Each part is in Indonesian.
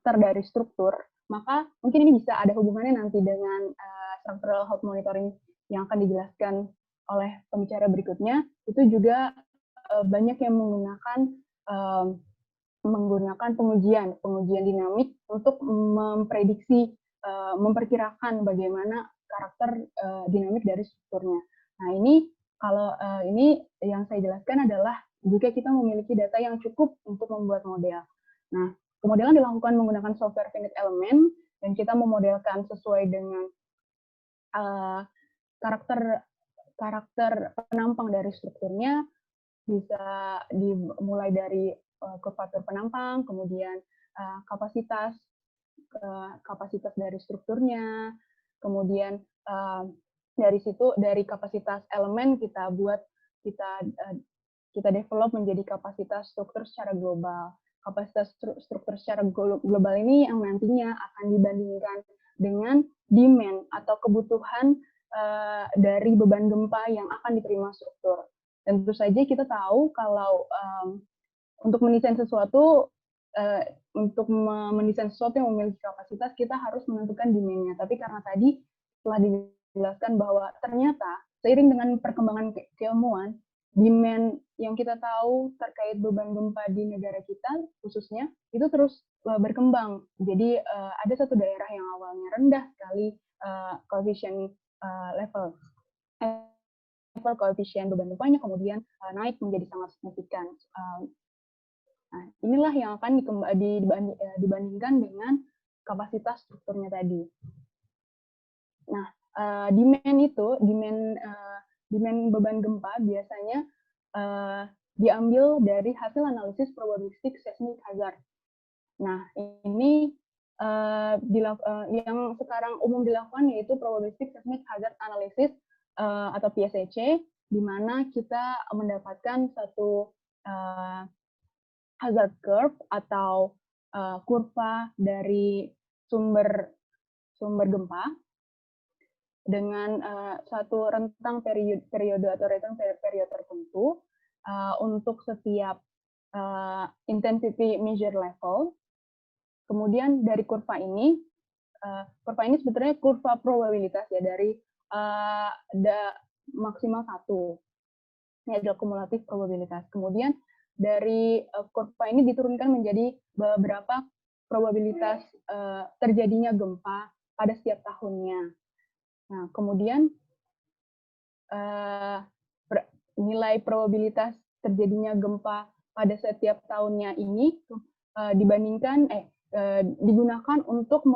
karakter dari struktur, maka mungkin ini bisa ada hubungannya nanti dengan structural health monitoring yang akan dijelaskan oleh pembicara berikutnya. Itu juga banyak yang menggunakan pengujian dinamik untuk memprediksi, memperkirakan bagaimana karakter dinamik dari strukturnya. Nah, ini kalau ini yang saya jelaskan adalah jika kita memiliki data yang cukup untuk membuat model. Nah, pemodelan dilakukan menggunakan software finite element dan kita memodelkan sesuai dengan karakter penampang dari strukturnya, bisa dimulai dari kurvatur penampang, kemudian kapasitas dari strukturnya, kemudian dari situ dari kapasitas elemen kita develop menjadi kapasitas struktur secara global. Kapasitas struktur secara global ini yang nantinya akan dibandingkan dengan demand atau kebutuhan dari beban gempa yang akan diterima struktur. Dan tentu saja kita tahu kalau untuk mendesain sesuatu yang memiliki kapasitas, kita harus menentukan demand-nya. Tapi karena tadi telah dijelaskan bahwa ternyata seiring dengan perkembangan keilmuan, demand yang kita tahu terkait beban gempa di negara kita khususnya itu terus berkembang. Jadi ada satu daerah yang awalnya rendah sekali koefisien level koefisien beban gempanya, kemudian naik menjadi sangat signifikan. Nah, inilah yang akan dibandingkan dengan kapasitas strukturnya tadi. Nah, demand beban gempa biasanya diambil dari hasil analisis probabilistik seismic hazard. Nah, ini yang sekarang umum dilakukan yaitu probabilistic seismic hazard analysis atau PSHA, di mana kita mendapatkan satu hazard curve atau kurva dari sumber gempa dengan satu rentang periode atau rentang periode tertentu untuk setiap intensity measure level. Kemudian dari kurva ini sebetulnya kurva probabilitas ya dari maksimal 1. Ini adalah kumulatif probabilitas. Kemudian dari kurva ini diturunkan menjadi beberapa probabilitas terjadinya gempa pada setiap tahunnya. Nah, kemudian nilai probabilitas terjadinya gempa pada setiap tahunnya ini digunakan untuk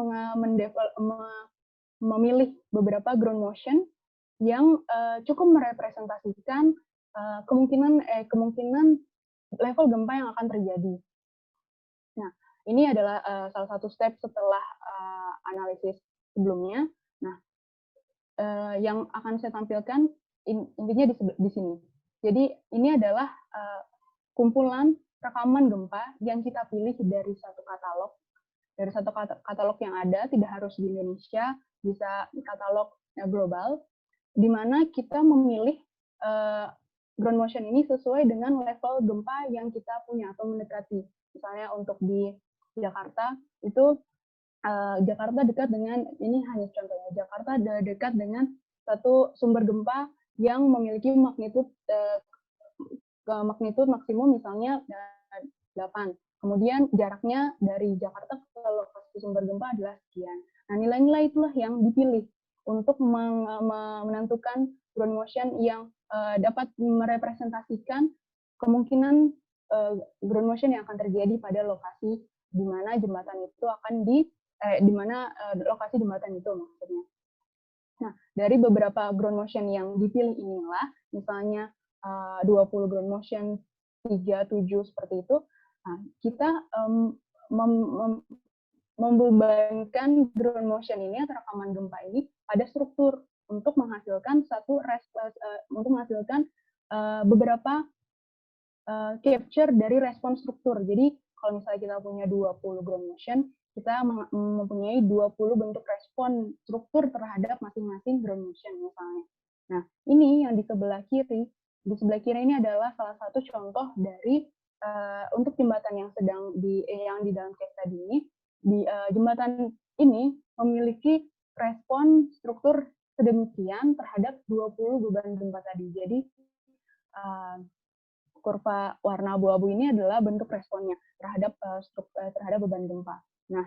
memilih beberapa ground motion yang cukup merepresentasikan kemungkinan level gempa yang akan terjadi. Nah, ini adalah salah satu step setelah analisis sebelumnya. Nah, yang akan saya tampilkan intinya di sini. Jadi ini adalah kumpulan rekaman gempa yang kita pilih dari satu katalog yang ada, tidak harus di Indonesia, bisa katalog global, di mana kita memilih ground motion ini sesuai dengan level gempa yang kita punya atau mendekati. Misalnya untuk di Jakarta itu Jakarta dekat dengan, ini hanya contohnya, Jakarta dekat dengan satu sumber gempa yang memiliki magnitud maksimum misalnya 8. Kemudian jaraknya dari Jakarta ke lokasi sumber gempa adalah sekian. Nah, nilai-nilai itulah yang dipilih untuk menentukan ground motion yang dapat merepresentasikan kemungkinan ground motion yang akan terjadi pada lokasi di mana jembatan itu akan di mana lokasi jembatan itu maksudnya. Nah, dari beberapa ground motion yang dipilih inilah, misalnya 20 ground motion, 3, 7 seperti itu, nah, kita membebankan ground motion ini atau rekaman gempa ini pada struktur untuk menghasilkan beberapa capture dari respon struktur. Jadi kalau misalnya kita punya 20 ground motion, kita mempunyai 20 bentuk respon struktur terhadap masing-masing ground motion misalnya. Nah, ini yang di sebelah kiri. Di sebelah kiri ini adalah salah satu contoh dari untuk jembatan yang di dalam case tadi ini, jembatan ini memiliki respon struktur sedemikian terhadap 20 beban gempa tadi. Jadi kurva warna abu-abu ini adalah bentuk responnya terhadap beban gempa. Nah,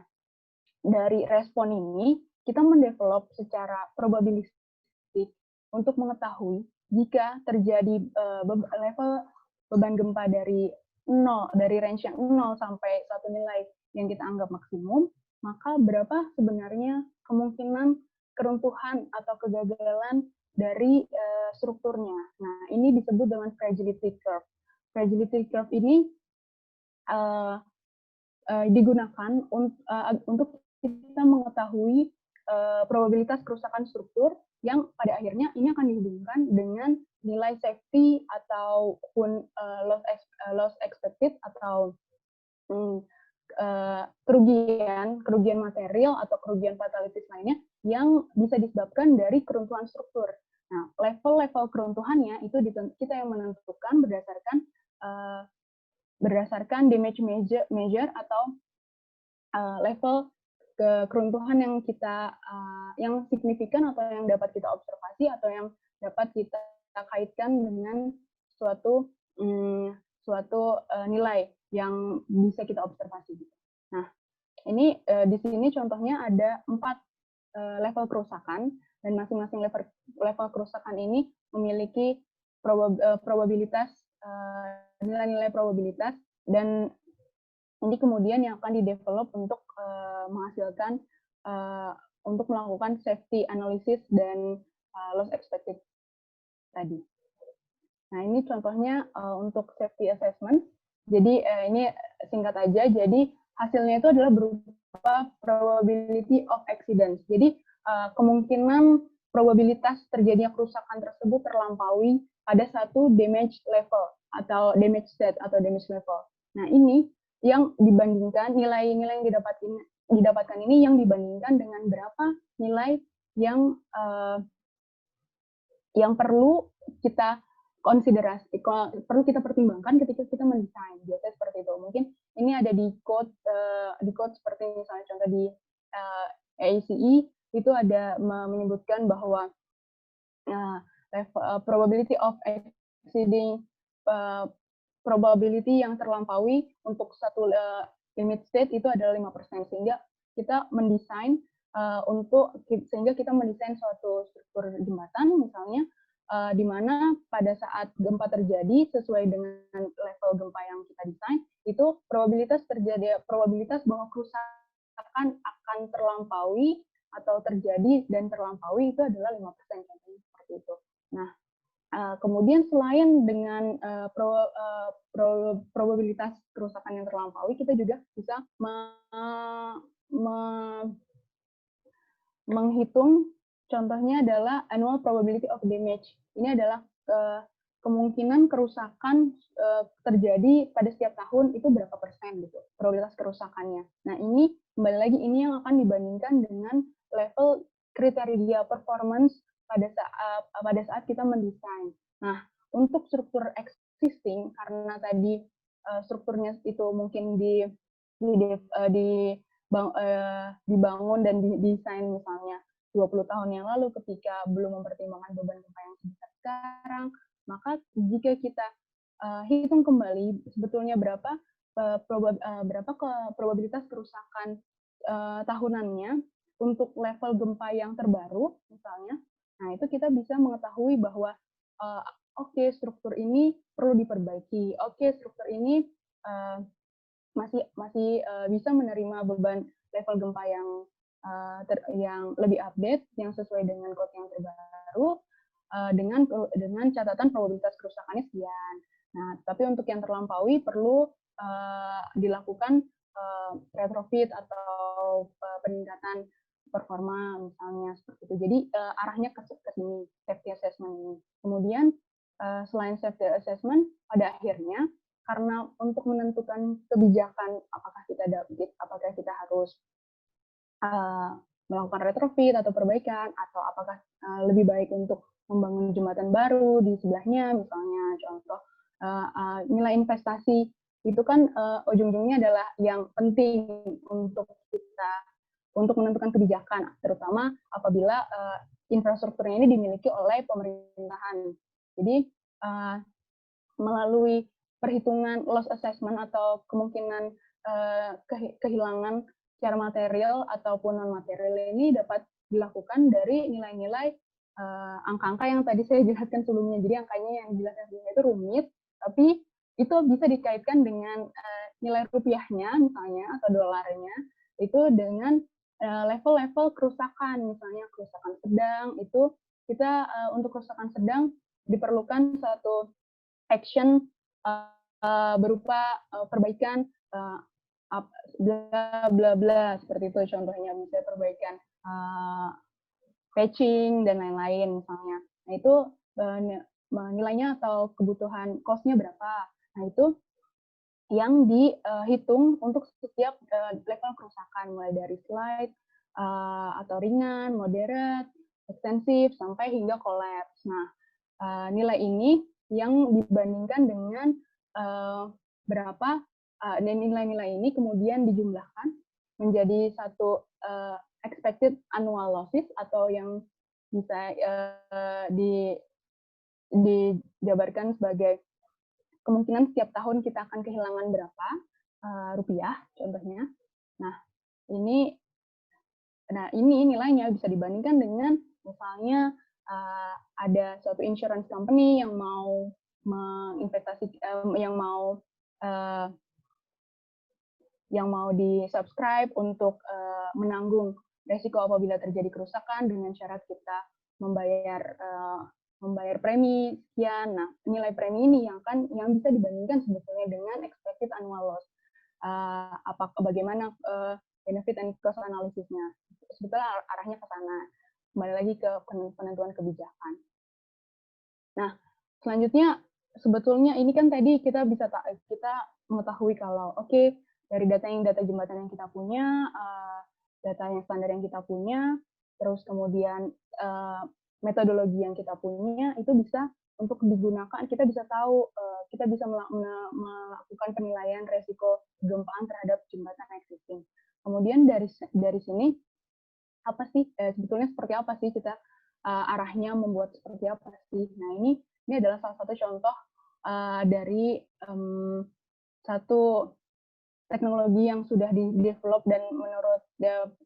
dari respon ini kita mendevelop secara probabilistik untuk mengetahui jika terjadi level beban gempa dari range yang 0 sampai satu nilai yang kita anggap maksimum, maka berapa sebenarnya kemungkinan keruntuhan atau kegagalan dari strukturnya. Nah, ini disebut dengan fragility curve. Fragility curve ini digunakan untuk kita mengetahui probabilitas kerusakan struktur yang pada akhirnya ini akan dihubungkan dengan nilai safety ataupun loss expected atau kerugian material atau kerugian fatalities lainnya yang bisa disebabkan dari keruntuhan struktur. Nah, level-level keruntuhannya itu kita yang menentukan berdasarkan damage measure atau level keruntuhan yang signifikan atau yang dapat kita observasi atau yang dapat kita kaitkan dengan suatu nilai yang bisa kita observasi. Nah, ini di sini contohnya ada 4 level kerusakan dan masing-masing level kerusakan ini memiliki probabilitas nilai-nilai probabilitas, dan ini kemudian yang akan di-develop untuk menghasilkan untuk melakukan safety analysis dan loss expected tadi. Nah, ini contohnya untuk safety assessment. Jadi ini singkat aja. Jadi hasilnya itu adalah berupa probability of accidents. Jadi kemungkinan probabilitas terjadinya kerusakan tersebut terlampaui pada satu damage level atau damage state atau damage level. Nah, ini yang dibandingkan nilai-nilai yang didapatkan ini yang dibandingkan dengan berapa nilai yang perlu kita konsiderasi, perlu kita pertimbangkan ketika kita mendesain. Biasanya seperti itu. Mungkin ini ada di code seperti misalnya contoh di AACE itu ada menyebutkan bahwa probability of exceeding probability yang terlampaui untuk satu limit state itu adalah 5%, sehingga kita mendesain suatu struktur jembatan misalnya di mana pada saat gempa terjadi sesuai dengan level gempa yang kita desain, itu probabilitas bahwa kerusakan akan terlampaui atau terjadi dan terlampaui itu adalah 5%, contohnya seperti itu. Nah, kemudian selain dengan probabilitas kerusakan yang terlampaui, kita juga bisa menghitung, contohnya adalah annual probability of damage. Ini adalah kemungkinan kerusakan terjadi pada setiap tahun itu berapa persen gitu, probabilitas kerusakannya. Nah, ini kembali lagi ini yang akan dibandingkan dengan level kriteria performance pada saat kita mendesain. Nah, untuk struktur existing, karena tadi strukturnya itu mungkin dibangun dan didesain misalnya 20 tahun yang lalu ketika belum mempertimbangkan beban gempa yang sebesar sekarang, maka jika kita hitung kembali sebetulnya berapa probabilitas kerusakan tahunannya untuk level gempa yang terbaru misalnya, nah itu kita bisa mengetahui bahwa oke, struktur ini perlu diperbaiki, oke, struktur ini masih bisa menerima beban level gempa yang lebih update, yang sesuai dengan code yang terbaru, dengan catatan probabilitas kerusakannya sekian. Nah, tapi untuk yang terlampaui perlu dilakukan retrofit atau peningkatan performa misalnya seperti itu. Jadi arahnya ke sini safety assessment ini. Kemudian selain safety assessment, pada akhirnya karena untuk menentukan kebijakan apakah kita harus melakukan retrofit atau perbaikan, atau apakah lebih baik untuk membangun jembatan baru di sebelahnya, misalnya contoh nilai investasi itu kan ujung-ujungnya adalah yang penting untuk kita kita untuk menentukan kebijakan, terutama apabila infrastrukturnya ini dimiliki oleh pemerintahan. Jadi melalui perhitungan loss assessment atau kemungkinan kehilangan secara material ataupun non material ini dapat dilakukan dari nilai-nilai angka-angka yang tadi saya jelaskan sebelumnya. Jadi angkanya yang dijelaskan sebelumnya itu rumit, tapi itu bisa dikaitkan dengan nilai rupiahnya misalnya atau dolarnya itu dengan level-level kerusakan, misalnya kerusakan sedang itu kita untuk kerusakan sedang diperlukan satu action berupa perbaikan bla bla bla seperti itu contohnya, bisa perbaikan patching dan lain-lain misalnya. Nah itu nilainya atau kebutuhan cost-nya berapa. Nah itu yang dihitung untuk setiap level kerusakan, mulai dari slight atau ringan, moderate, ekstensif, sampai hingga collapse. Nah, nilai ini yang dibandingkan dengan berapa nilai-nilai ini kemudian dijumlahkan menjadi satu expected annual losses atau yang bisa dijabarkan sebagai kemungkinan setiap tahun kita akan kehilangan berapa rupiah contohnya. Nah, ini nilainya bisa dibandingkan dengan misalnya ada suatu insurance company yang mau menginvestasi yang mau di-subscribe untuk menanggung resiko apabila terjadi kerusakan dengan syarat kita membayar premi sekian. Nah, nilai premi ini yang bisa dibandingkan sebetulnya dengan expected annual loss. Bagaimana benefit and cost analisisnya? Sebetulnya arahnya ke sana. Kembali lagi ke penentuan kebijakan. Nah, selanjutnya sebetulnya ini kan tadi kita mengetahui kalau dari data jembatan yang kita punya, data yang standar yang kita punya, terus kemudian metodologi yang kita punya itu bisa untuk digunakan, kita bisa tahu, kita bisa melakukan penilaian resiko gempaan terhadap jembatan existing. Kemudian dari sini apa sih sebetulnya seperti apa sih kita arahnya membuat seperti apa sih? Nah ini adalah salah satu contoh dari satu teknologi yang sudah di-develop dan menurut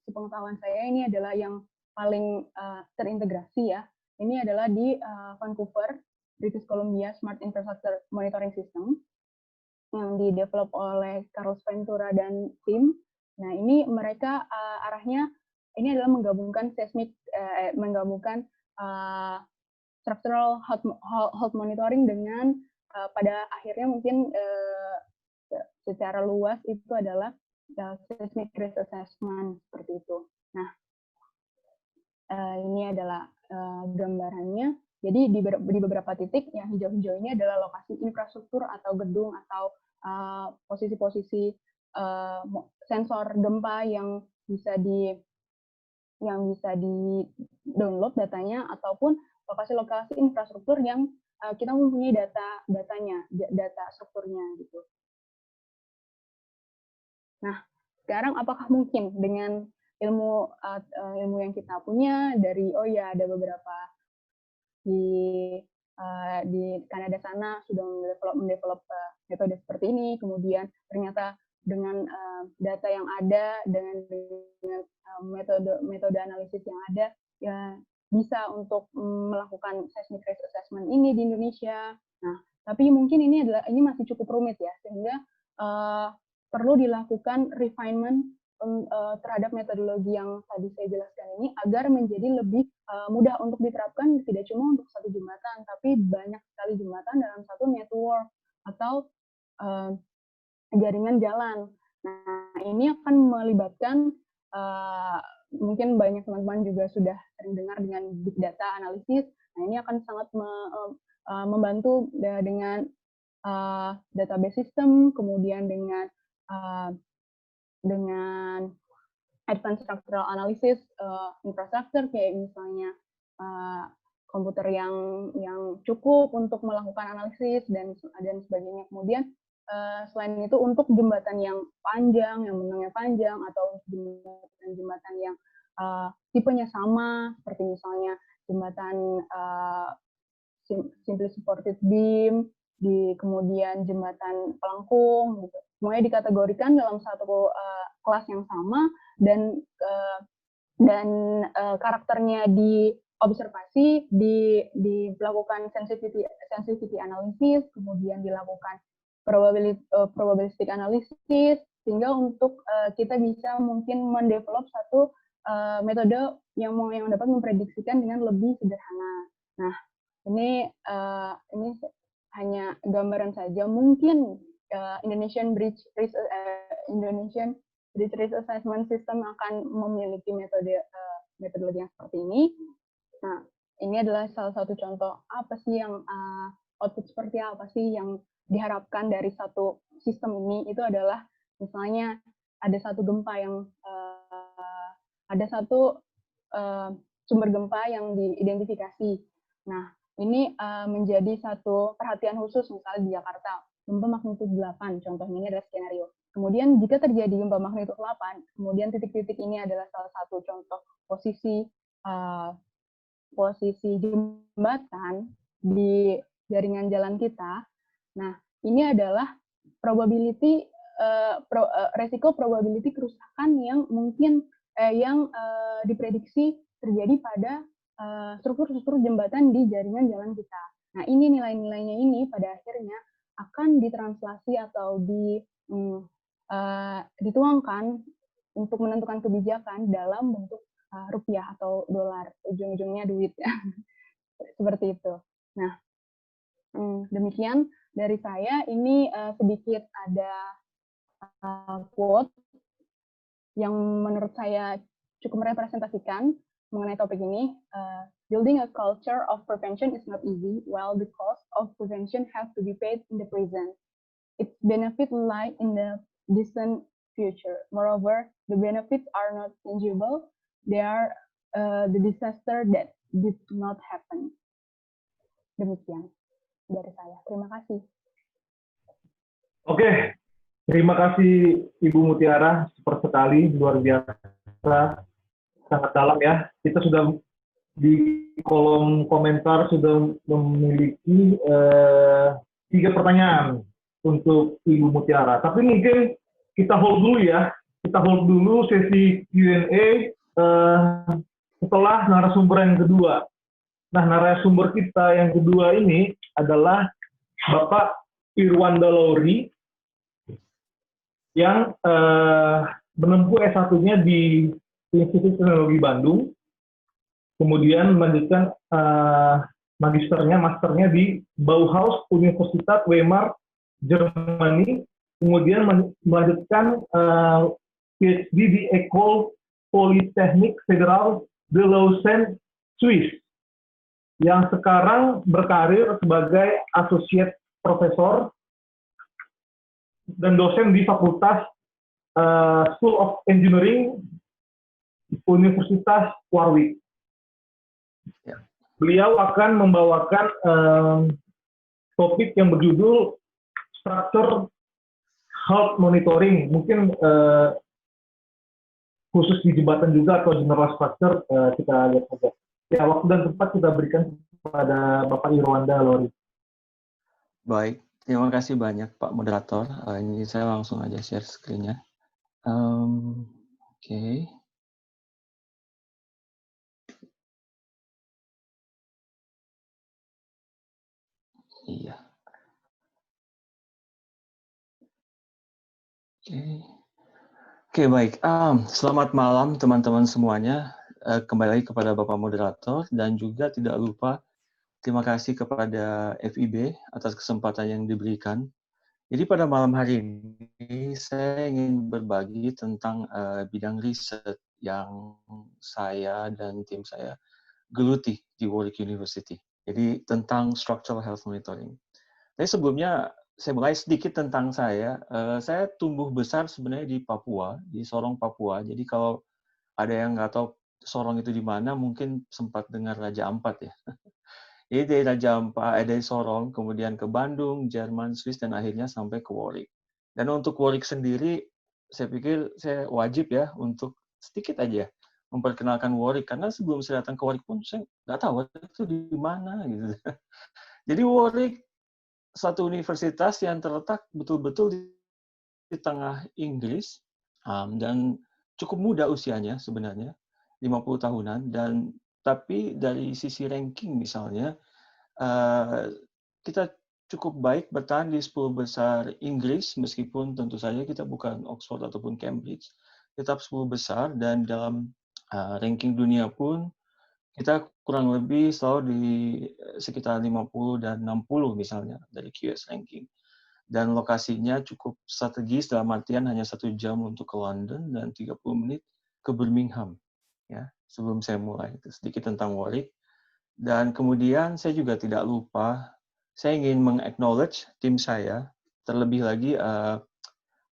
sepengetahuan saya ini adalah yang paling terintegrasi ya. Ini adalah di Vancouver, British Columbia Smart Infrastructure Monitoring System yang di-develop oleh Carlos Ventura dan tim. Nah ini mereka arahnya ini adalah menggabungkan structural health monitoring dengan pada akhirnya mungkin secara luas itu adalah seismic risk assessment seperti itu. Nah, ini adalah gambarannya. Jadi di beberapa titik yang hijau-hijau ini adalah lokasi infrastruktur atau gedung atau posisi-posisi sensor gempa yang bisa di download datanya ataupun lokasi-lokasi infrastruktur yang kita mempunyai data strukturnya gitu. Nah, sekarang apakah mungkin dengan ilmu yang kita punya dari ada beberapa di Kanada sana sudah mendevelop metode seperti ini, kemudian ternyata dengan data yang ada dengan metode analisis yang ada ya bisa untuk melakukan seismic risk assessment ini di Indonesia. Nah, tapi mungkin ini masih cukup rumit ya, sehingga perlu dilakukan refinement terhadap metodologi yang tadi saya jelaskan ini agar menjadi lebih mudah untuk diterapkan, tidak cuma untuk satu jembatan, tapi banyak sekali jembatan dalam satu network atau jaringan jalan. Nah, ini akan melibatkan mungkin banyak teman-teman juga sudah sering dengar dengan big data analisis. Nah, ini akan sangat membantu dengan database system, kemudian dengan advanced structural analysis infrastruktur kayak misalnya komputer yang cukup untuk melakukan analisis dan sebagainya. Kemudian selain itu untuk jembatan yang panjang, yang benangnya panjang, atau jembatan yang tipenya sama, seperti misalnya jembatan simply supported beam, kemudian jembatan pelengkung, gitu. Semuanya dikategorikan dalam satu kelas yang sama, dan karakternya diobservasi, dilakukan sensitivity analysis, kemudian dilakukan probabilistic analysis, sehingga untuk kita bisa mungkin mendevelop satu metode yang dapat memprediksikan dengan lebih sederhana. Nah, ini hanya gambaran saja. Mungkin Indonesian Bridge Risk Assessment System akan memiliki metodologi yang seperti ini. Nah, ini adalah salah satu contoh apa sih yang output seperti apa sih yang diharapkan dari satu sistem ini. Itu adalah misalnya ada satu gempa yang ada satu sumber gempa yang diidentifikasi. Nah, ini menjadi satu perhatian khusus misalnya di Jakarta, gempa magnitudo 8, contohnya ini adalah skenario. Kemudian jika terjadi gempa magnitudo 8, kemudian titik-titik ini adalah salah satu contoh posisi jembatan di jaringan jalan kita. Nah, ini adalah resiko probability kerusakan yang mungkin diprediksi terjadi pada struktur-struktur jembatan di jaringan jalan kita. Nah, ini nilai-nilainya ini pada akhirnya akan ditranslasi atau dituangkan untuk menentukan kebijakan dalam bentuk rupiah atau dolar, ujung-ujungnya duit. Seperti itu. Nah, demikian dari saya. Ini sedikit ada quote yang menurut saya cukup merepresentasikan mengenai topik ini. Building a culture of prevention is not easy, while the cost of prevention have to be paid in the present. Its benefits lie in the distant future. Moreover, the benefits are not tangible. They are the disaster that did not happen. Demikian dari saya. Terima kasih. Oke, terima kasih Ibu Mutiara, super sekali, luar biasa, sangat dalam ya. Kita sudah di kolom komentar sudah memiliki 3 pertanyaan untuk Ibu Mutiara. Tapi mungkin kita hold dulu ya, kita hold dulu sesi Q&A setelah narasumber yang kedua. Nah, narasumber kita yang kedua ini adalah Bapak Irwanda Lauri yang menempuh S1-nya di Institut Teknologi Bandung, kemudian melanjutkan masternya di Bauhaus Universitas Weimar, Jerman, kemudian melanjutkan PhD di École Polytechnique Fédérale de Lausanne, Swiss, yang sekarang berkarir sebagai associate professor dan dosen di Fakultas School of Engineering Universitas Warwick. Beliau akan membawakan topik yang berjudul Structure Health Monitoring, mungkin khusus di jembatan juga atau general structure, kita lihat saja. Ya, waktu dan tempat kita berikan kepada Bapak Irwanda Lauri. Baik, terima kasih banyak Pak Moderator. Ini saya langsung aja share screen-nya. Oke. Iya. Oke, baik. Selamat malam teman-teman semuanya. Kembali lagi kepada Bapak Moderator, dan juga tidak lupa terima kasih kepada FIB atas kesempatan yang diberikan. Jadi pada malam hari ini saya ingin berbagi tentang bidang riset yang saya dan tim saya geluti di Warwick University. Jadi tentang structural health monitoring. Tapi sebelumnya saya mulai sedikit tentang saya. Saya tumbuh besar sebenarnya di Papua, di Sorong, Papua. Jadi kalau ada yang nggak tahu Sorong itu di mana, mungkin sempat dengar Raja Ampat ya. Jadi dari Sorong, kemudian ke Bandung, Jerman, Swiss, dan akhirnya sampai ke Warwick. Dan untuk Warwick sendiri, saya pikir saya wajib ya untuk sedikit aja memperkenalkan Warwick, karena sebelum saya datang ke Warwick pun saya nggak tahu Warwick itu di mana gitu. Jadi Warwick satu universitas yang terletak betul-betul di tengah Inggris, dan cukup muda usianya sebenarnya, 50 tahunan, dan tapi dari sisi ranking misalnya, kita cukup baik bertahan di 10 besar Inggris, meskipun tentu saja kita bukan Oxford ataupun Cambridge, tetap 10 besar, dan dalam ranking dunia pun kita kurang lebih selalu di sekitar 50 dan 60 misalnya dari QS ranking. Dan lokasinya cukup strategis dalam artian hanya 1 jam untuk ke London dan 30 menit ke Birmingham. Ya, sebelum saya mulai, itu sedikit tentang Warwick. Dan kemudian saya juga tidak lupa, saya ingin meng-acknowledge tim saya, terlebih lagi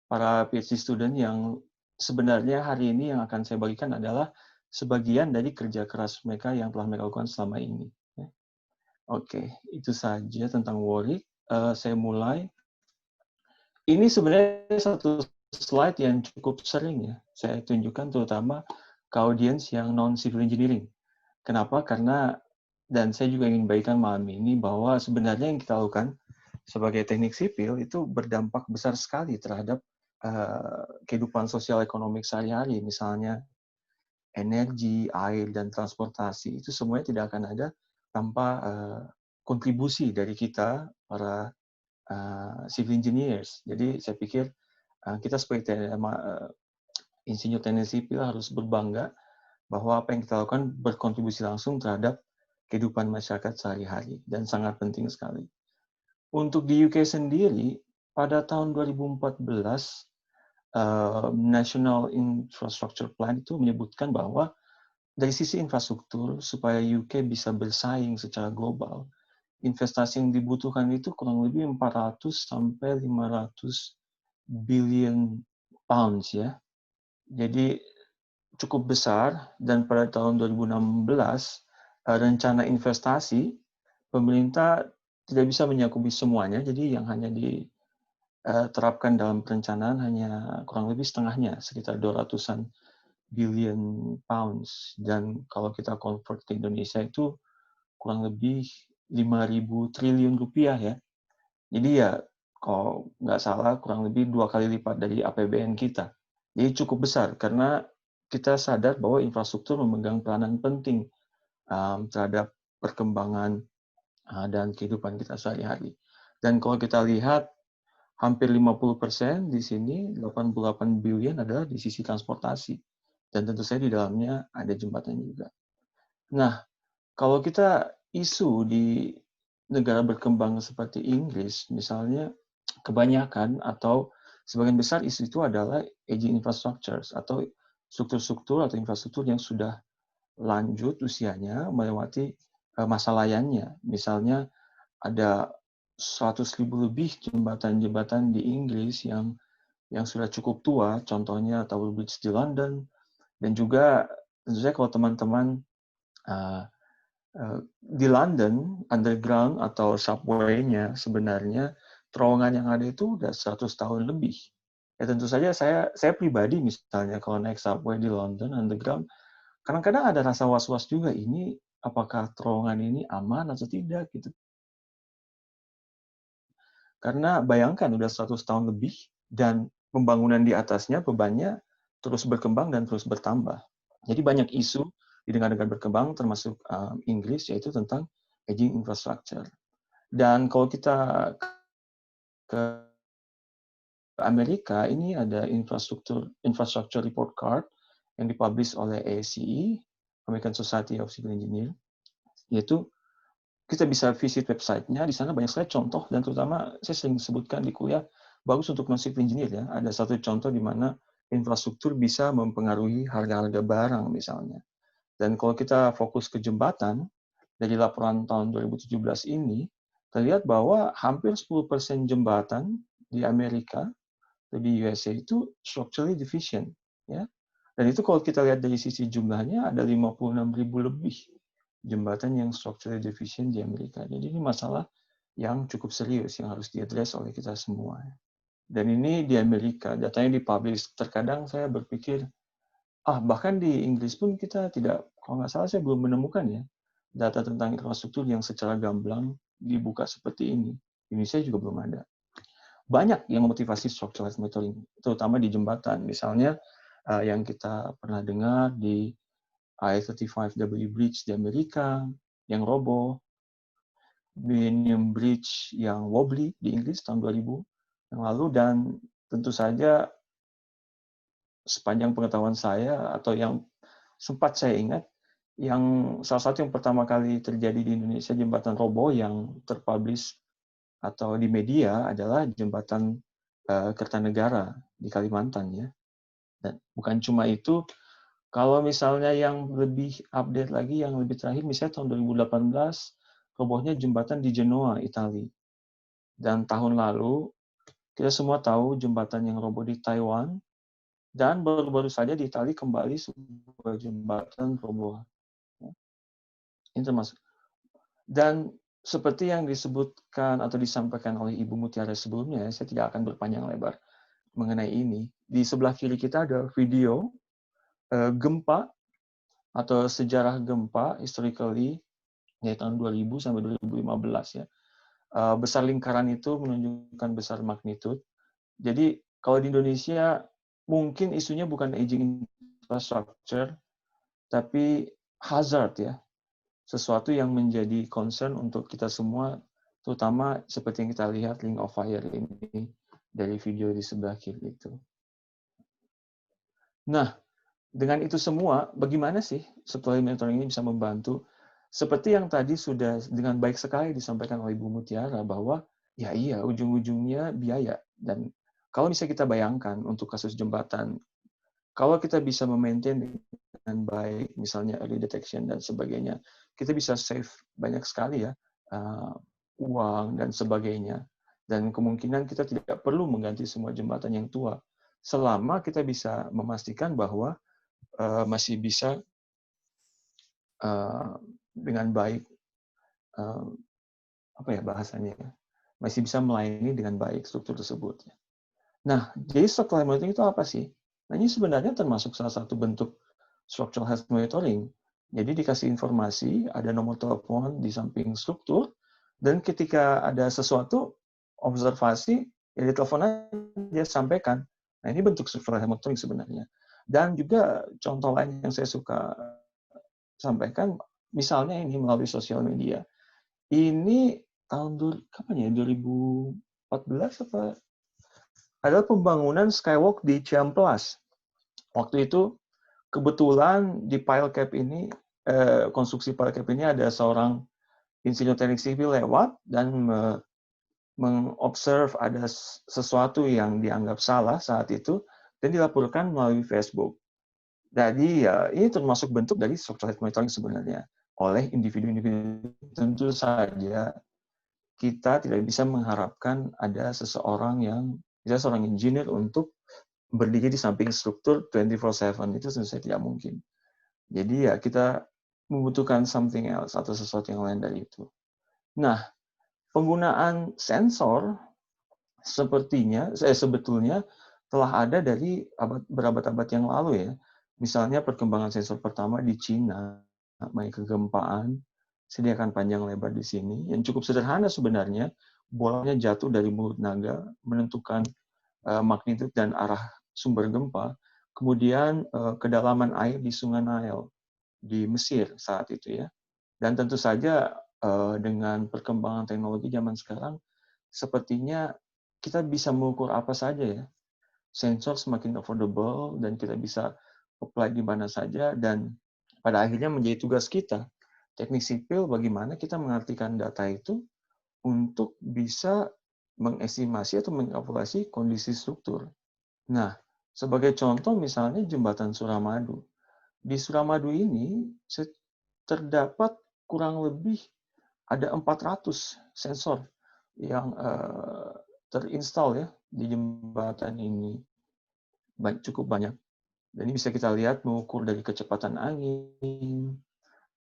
para PhD student yang sebenarnya hari ini yang akan saya bagikan adalah sebagian dari kerja keras mereka yang telah mereka lakukan selama ini. Oke, itu saja tentang Warwick. Saya mulai. Ini sebenarnya satu slide yang cukup sering ya saya tunjukkan, terutama ke audiens yang non-civil engineering. Kenapa? Karena, dan saya juga ingin bagikan malam ini, bahwa sebenarnya yang kita lakukan sebagai teknik sipil itu berdampak besar sekali terhadap kehidupan sosial ekonomi sehari-hari. Misalnya energi, air, dan transportasi, itu semuanya tidak akan ada tanpa kontribusi dari kita, para civil engineers. Jadi saya pikir kita sebagai insinyur teknik sipil harus berbangga bahwa apa yang kita lakukan berkontribusi langsung terhadap kehidupan masyarakat sehari-hari, dan sangat penting sekali. Untuk di UK sendiri, pada tahun 2014, National Infrastructure Plan itu menyebutkan bahwa dari sisi infrastruktur, supaya UK bisa bersaing secara global, investasi yang dibutuhkan itu kurang lebih 400 sampai 500 billion pounds ya. Jadi cukup besar, dan pada tahun 2016 rencana investasi pemerintah tidak bisa menyakupi semuanya, jadi yang hanya diterapkan dalam perencanaan hanya kurang lebih setengahnya, sekitar 200-an billion pounds, dan kalau kita convert ke Indonesia itu kurang lebih 5.000 triliun rupiah ya. Jadi ya kalau nggak salah kurang lebih 2 kali lipat dari APBN kita. Jadi cukup besar karena kita sadar bahwa infrastruktur memegang peranan penting terhadap perkembangan dan kehidupan kita sehari-hari. Dan kalau kita lihat hampir 50% di sini, 88 billion adalah di sisi transportasi. Dan tentu saja di dalamnya ada jembatan juga. Nah, kalau kita isu di negara berkembang seperti Inggris, misalnya, kebanyakan atau sebagian besar isu itu adalah aging infrastructures atau struktur-struktur atau infrastruktur yang sudah lanjut usianya, melewati masa layannya. Misalnya ada 100.000 lebih jembatan-jembatan di Inggris yang sudah cukup tua, contohnya Tower Bridge di London, dan juga tentu saja kalau teman-teman di London, underground atau subway-nya sebenarnya terowongan yang ada itu udah 100 tahun lebih. Ya tentu saja saya pribadi misalnya kalau naik subway di London underground, kadang-kadang ada rasa was-was juga, ini apakah terowongan ini aman atau tidak gitu. Karena bayangkan udah 100 tahun lebih dan pembangunan di atasnya bebannya terus berkembang dan terus bertambah. Jadi banyak isu di negara-negara berkembang termasuk Inggris yaitu tentang aging infrastructure. Dan kalau kita ke Amerika, ini ada infrastructure report card yang dipublish oleh ASCE, American Society of Civil Engineers, yaitu kita bisa visit website-nya, di sana banyak sekali contoh, dan terutama saya sering sebutkan di kuliah, bagus untuk non-civil engineer ya. Ada satu contoh di mana infrastruktur bisa mempengaruhi harga-harga barang misalnya. Dan kalau kita fokus ke jembatan, dari laporan tahun 2017 ini, terlihat bahwa hampir 10% jembatan di Amerika, di USA itu structurally deficient. Ya. Dan itu kalau kita lihat dari sisi jumlahnya, ada 56.000 lebih. jembatan yang structurally deficient di Amerika. Jadi ini masalah yang cukup serius yang harus diadres oleh kita semua. Dan ini di Amerika, datanya dipublish. Terkadang saya berpikir, bahkan di Inggris pun kita tidak, kalau nggak salah saya belum menemukan ya, data tentang infrastruktur yang secara gamblang dibuka seperti ini. Indonesia juga belum ada. Banyak yang memotivasi structural health monitoring, terutama di jembatan. Misalnya yang kita pernah dengar di I-35W Bridge di Amerika yang roboh, Millennium Bridge yang wobbly di Inggris tahun 2000 yang lalu, dan tentu saja sepanjang pengetahuan saya atau yang sempat saya ingat, yang salah satu yang pertama kali terjadi di Indonesia jembatan roboh yang terpublish atau di media adalah jembatan Kertanegara di Kalimantan ya. Dan bukan cuma itu, kalau misalnya yang lebih update lagi, yang lebih terakhir misalnya tahun 2018 robohnya jembatan di Genoa, Italia. Dan tahun lalu kita semua tahu jembatan yang roboh di Taiwan, dan baru-baru saja di Italia kembali sebuah jembatan roboh. Ini termasuk. Dan seperti yang disebutkan atau disampaikan oleh Ibu Mutiara sebelumnya, saya tidak akan berpanjang lebar mengenai ini. Di sebelah kiri kita ada video gempa atau sejarah gempa historically dari tahun 2000 sampai 2015 ya. Besar lingkaran itu menunjukkan besar magnitude. Jadi kalau di Indonesia mungkin isunya bukan aging infrastructure, tapi hazard ya. Sesuatu yang menjadi concern untuk kita semua, terutama seperti yang kita lihat Ring of Fire ini dari video di sebelah kiri itu. Nah, dengan itu semua, bagaimana sih structural monitoring ini bisa membantu? Seperti yang tadi sudah dengan baik sekali disampaikan oleh Ibu Mutiara, bahwa ya iya, ujung-ujungnya biaya. Dan kalau bisa kita bayangkan untuk kasus jembatan, kalau kita bisa memaintain dengan baik, misalnya early detection dan sebagainya, kita bisa save banyak sekali ya, uang dan sebagainya. Dan kemungkinan kita tidak perlu mengganti semua jembatan yang tua, selama kita bisa memastikan bahwa masih bisa dengan baik, apa ya bahasanya, masih bisa melayani dengan baik struktur tersebut. Nah, jadi structural monitoring itu apa sih? Nah, ini sebenarnya termasuk salah satu bentuk structural health monitoring. Jadi dikasih informasi, ada nomor telepon di samping struktur, dan ketika ada sesuatu, observasi, ya ditelepon aja, sampaikan. Nah, ini bentuk structural health monitoring sebenarnya. Dan juga contoh lain yang saya suka sampaikan, misalnya ini melalui sosial media. Ini tahun kapan ya? 2014 apa? Adalah pembangunan skywalk di Ciamplas. Waktu itu kebetulan di Pilcap ini, konstruksi Pilcap ini ada seorang insinyur teknik sipil lewat dan mengobserv ada sesuatu yang dianggap salah saat itu dan dilaporkan melalui Facebook. Jadi ya ini termasuk bentuk dari structural health monitoring sebenarnya oleh individu-individu. Tentu saja kita tidak bisa mengharapkan ada seseorang yang bisa seorang engineer untuk berdiri di samping struktur 24/7, itu tentu saja tidak mungkin. Jadi ya kita membutuhkan something else atau sesuatu yang lain dari itu. Nah, penggunaan sensor sebetulnya telah ada dari berabad-abad yang lalu ya. Misalnya perkembangan sensor pertama di Cina, mengenai kegempaan, sediakan panjang lebar di sini, yang cukup sederhana sebenarnya, bolanya jatuh dari mulut naga, menentukan magnitudo dan arah sumber gempa, kemudian kedalaman air di Sungai Nile di Mesir saat itu ya. Dan tentu saja dengan perkembangan teknologi zaman sekarang, sepertinya kita bisa mengukur apa saja ya. Sensor semakin affordable dan kita bisa apply di mana saja, dan pada akhirnya menjadi tugas kita, teknik sipil, bagaimana kita mengartikan data itu untuk bisa mengestimasi atau mengkalkulasi kondisi struktur. Nah, sebagai contoh misalnya jembatan Suramadu. Di Suramadu ini terdapat kurang lebih ada 400 sensor yang terinstall ya di jembatan ini. Cukup banyak. Dan ini bisa kita lihat mengukur dari kecepatan angin,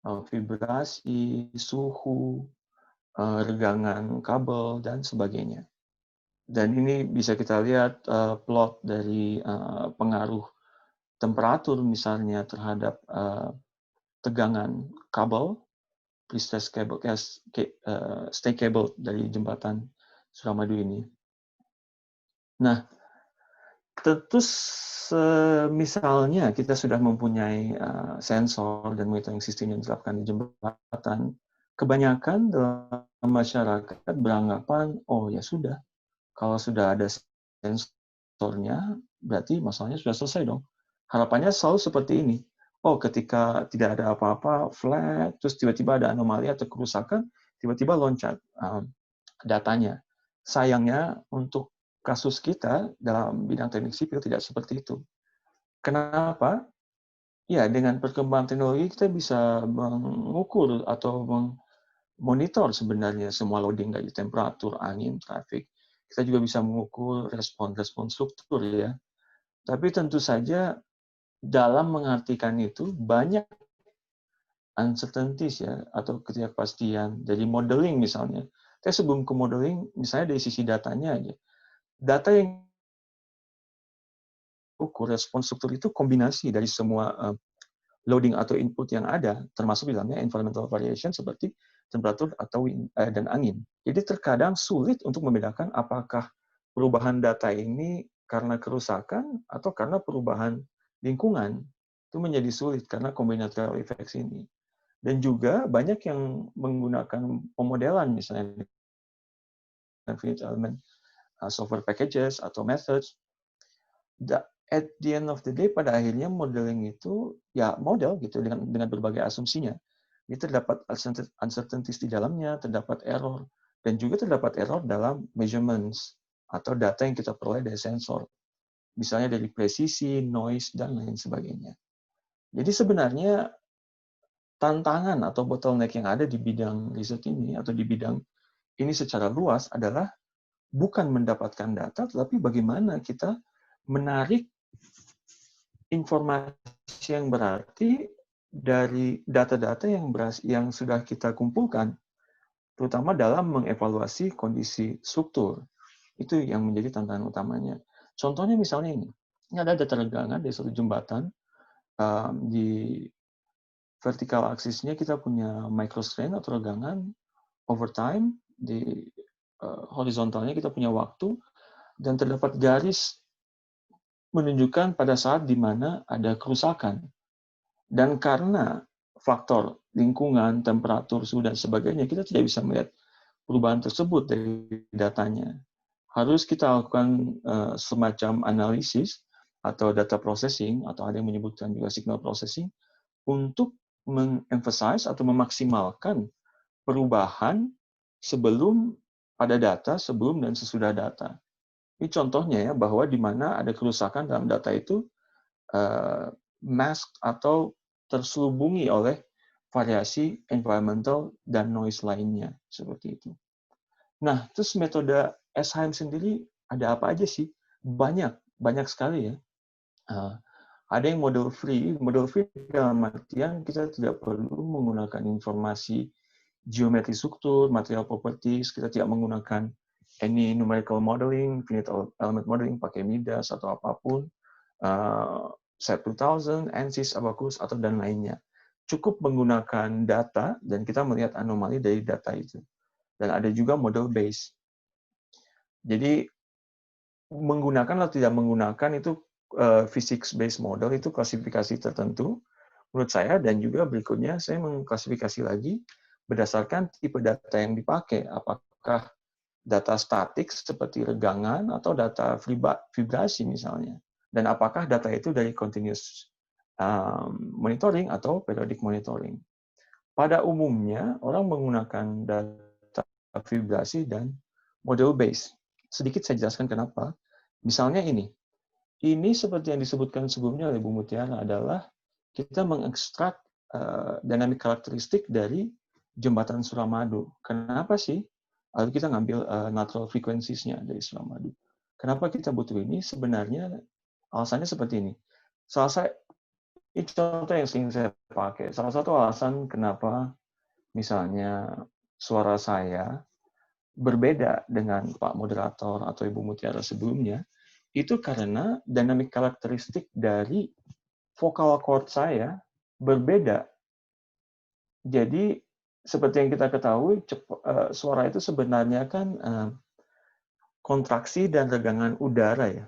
vibrasi, suhu, regangan kabel, dan sebagainya. Dan ini bisa kita lihat plot dari pengaruh temperatur misalnya terhadap tegangan kabel, stay cable dari jembatan Suramadu ini. Nah, tentu misalnya kita sudah mempunyai sensor dan monitoring sistem yang diterapkan di jembatan, kebanyakan dalam masyarakat beranggapan, oh ya sudah, kalau sudah ada sensornya, berarti masalahnya sudah selesai dong. Harapannya selalu seperti ini. Oh, ketika tidak ada apa-apa, flat, terus tiba-tiba ada anomali atau kerusakan, tiba-tiba loncat datanya. Sayangnya untuk kasus kita dalam bidang teknik sipil tidak seperti itu. Kenapa? Ya, dengan perkembangan teknologi kita bisa mengukur atau monitor sebenarnya semua loading dari temperatur, angin, traffic. Kita juga bisa mengukur respon struktur ya. Tapi tentu saja dalam mengartikan itu banyak uncertainties ya atau ketidakpastian dari modeling misalnya. Tapi sebelum ke modeling, misalnya dari sisi datanya aja. Data yang ukur respon struktur itu kombinasi dari semua loading atau input yang ada, termasuk di dalamnya environmental variation seperti temperatur atau dan angin. Jadi terkadang sulit untuk membedakan apakah perubahan data ini karena kerusakan atau karena perubahan lingkungan. Itu menjadi sulit karena combinatorial effects ini. Dan juga banyak yang menggunakan pemodelan misalnya finite element software packages atau methods. At the end of the day, pada akhirnya modeling itu ya model gitu dengan berbagai asumsinya. Ini terdapat uncertainties di dalamnya, terdapat error, dan juga terdapat error dalam measurements atau data yang kita peroleh dari sensor. Misalnya dari presisi, noise, dan lain sebagainya. Jadi sebenarnya tantangan atau bottleneck yang ada di bidang riset ini atau di bidang ini secara luas adalah bukan mendapatkan data, tetapi bagaimana kita menarik informasi yang berarti dari data-data yang sudah kita kumpulkan, terutama dalam mengevaluasi kondisi struktur. Itu yang menjadi tantangan utamanya. Contohnya misalnya ini ada data regangan dari suatu jembatan, di vertikal aksisnya kita punya microstrain atau regangan over time, di horizontalnya kita punya waktu, dan terdapat garis menunjukkan pada saat di mana ada kerusakan. Dan karena faktor lingkungan, temperatur, suhu, dan sebagainya, kita tidak bisa melihat perubahan tersebut dari datanya. Harus kita lakukan semacam analisis atau data processing, atau ada yang menyebutkan juga signal processing, untuk mengemphasize atau memaksimalkan perubahan sebelum pada data, sebelum dan sesudah data. Ini contohnya ya, bahwa di mana ada kerusakan dalam data itu masked atau terselubungi oleh variasi environmental dan noise lainnya, seperti itu. Nah, terus metode SHM sendiri ada apa aja sih? Banyak sekali ya. Ada yang model free dalam artian kita tidak perlu menggunakan informasi geometri struktur, material properties, kita tidak menggunakan any numerical modeling, finite element modeling, pakai MIDAS atau apapun, SET 2000, ANSYS, Abaqus, atau dan lainnya. Cukup menggunakan data, dan kita melihat anomali dari data itu. Dan ada juga model base. Jadi, menggunakan atau tidak menggunakan itu physics-based model, itu klasifikasi tertentu, menurut saya, dan juga berikutnya saya mengklasifikasi lagi berdasarkan tipe data yang dipakai. Apakah data statik seperti regangan atau data vibrasi misalnya. Dan apakah data itu dari continuous monitoring atau periodic monitoring. Pada umumnya, orang menggunakan data vibrasi dan model base. Sedikit saya jelaskan kenapa. Misalnya ini seperti yang disebutkan sebelumnya oleh Bu Mutiara adalah kita mengekstrak dynamic karakteristik dari jembatan Suramadu. Kenapa sih? Lalu kita ngambil natural frequencies-nya dari Suramadu. Kenapa kita butuh ini? Sebenarnya alasannya seperti ini. Ini contoh yang sering saya pakai. Salah satu alasan kenapa misalnya suara saya berbeda dengan Pak Moderator atau Ibu Mutiara sebelumnya, itu karena dynamic karakteristik dari vocal cord saya berbeda. Jadi seperti yang kita ketahui, suara itu sebenarnya kan kontraksi dan regangan udara ya.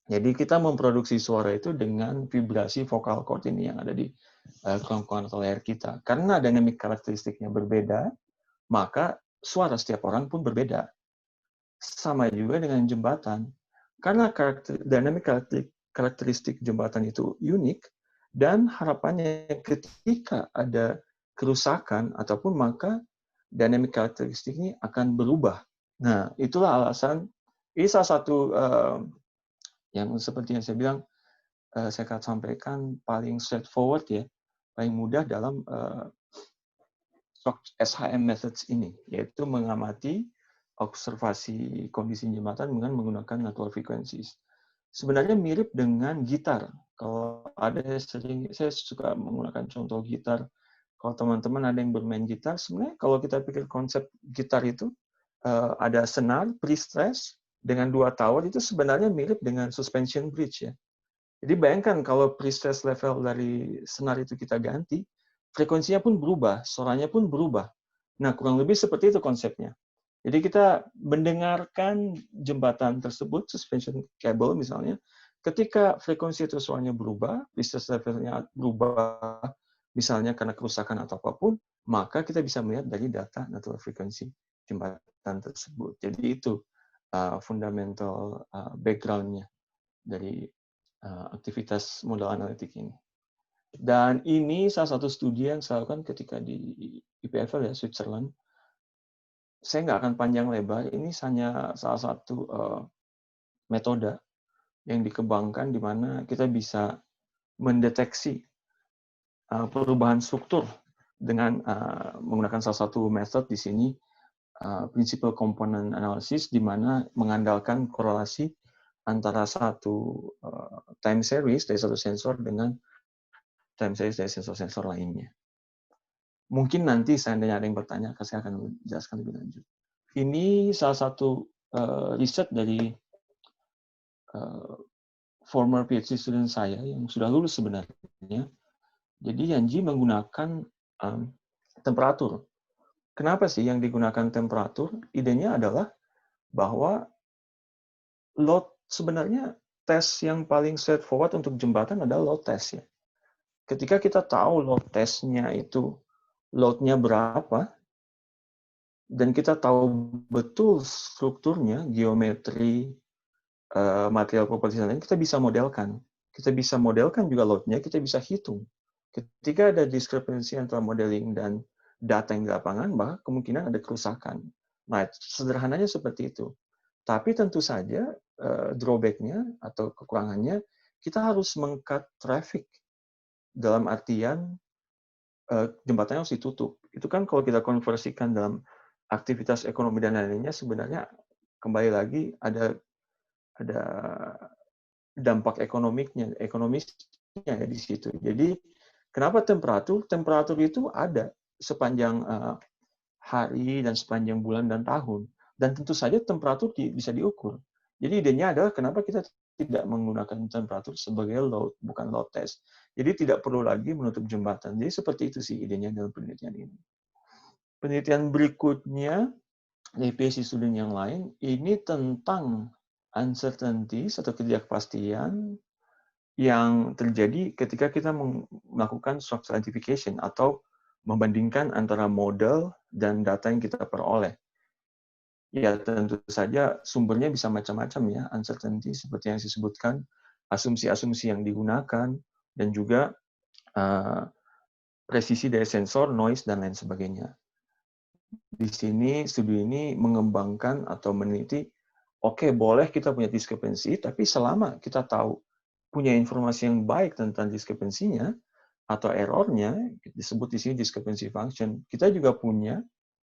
Jadi kita memproduksi suara itu dengan vibrasi vocal cord ini yang ada di kerongkongan atau leher kita. Karena dynamic karakteristiknya berbeda, maka suara setiap orang pun berbeda. Sama juga dengan jembatan. Karena dynamic karakteristik jembatan itu unik, dan harapannya ketika ada kerusakan ataupun maka dynamic karakteristiknya akan berubah. Nah, itulah alasan, ini salah satu yang seperti yang saya bilang, saya akan sampaikan paling straightforward ya, paling mudah dalam SHM methods ini, yaitu mengamati observasi kondisi jembatan dengan menggunakan natural frequencies. Sebenarnya mirip dengan gitar. Kalau ada saya suka menggunakan contoh gitar. Kalau teman-teman ada yang bermain gitar, sebenarnya kalau kita pikir konsep gitar itu ada senar, pre-stress, dengan 2 tower itu sebenarnya mirip dengan suspension bridge ya. Jadi bayangkan kalau pre-stress level dari senar itu kita ganti, frekuensinya pun berubah, suaranya pun berubah. Nah, kurang lebih seperti itu konsepnya. Jadi kita mendengarkan jembatan tersebut, suspension cable misalnya, ketika frekuensi itu suaranya berubah, pre-stress levelnya berubah, misalnya karena kerusakan atau apapun, maka kita bisa melihat dari data natural frequency jembatan tersebut. Jadi itu fundamental background-nya dari aktivitas modal analitik ini. Dan ini salah satu studi yang saya lakukan ketika di IPFL ya, Switzerland. Saya nggak akan panjang lebar, ini hanya salah satu metode yang dikembangkan di mana kita bisa mendeteksi perubahan struktur dengan menggunakan salah satu metode di sini, principal component analysis, di mana mengandalkan korelasi antara satu time series dari satu sensor dengan time series dari sensor-sensor lainnya. Mungkin nanti seandainya ada yang bertanya, saya akan menjelaskan lebih lanjut. Ini salah satu riset dari former PhD student saya yang sudah lulus sebenarnya. Jadi Yanji menggunakan temperatur. Kenapa sih yang digunakan temperatur? Idenya adalah bahwa load sebenarnya tes yang paling straightforward untuk jembatan adalah load test ya. Ketika kita tahu load testnya itu load-nya berapa, dan kita tahu betul strukturnya, geometri, material properties lain, kita bisa modelkan. Kita bisa modelkan juga load-nya, kita bisa hitung. Ketika ada diskrepensi antara modeling dan data yang di lapangan, maka kemungkinan ada kerusakan. Nah, sederhananya seperti itu. Tapi tentu saja drawback-nya atau kekurangannya, kita harus meng-cut traffic. Dalam artian jembatannya harus ditutup. Itu kan kalau kita konversikan dalam aktivitas ekonomi dan lainnya, sebenarnya kembali lagi ada dampak ekonomisnya ya di situ. Jadi kenapa temperatur? Temperatur itu ada sepanjang hari dan sepanjang bulan dan tahun. Dan tentu saja temperatur bisa diukur. Jadi idenya adalah kenapa kita tidak menggunakan temperatur sebagai load, bukan load test. Jadi tidak perlu lagi menutup jembatan. Jadi seperti itu sih idenya dalam penelitian ini. Penelitian berikutnya dari PhD student yang lain, ini tentang uncertainties atau ketidakpastian yang terjadi ketika kita melakukan structural identification atau membandingkan antara model dan data yang kita peroleh. Ya, tentu saja sumbernya bisa macam-macam ya, uncertainty seperti yang disebutkan, asumsi-asumsi yang digunakan, dan juga presisi dari sensor, noise, dan lain sebagainya. Di sini, studi ini mengembangkan atau meneliti, oke, boleh kita punya diskrepensi, tapi selama kita tahu punya informasi yang baik tentang diskrepensinya, atau errornya, disebut di sini discrepancy function, kita juga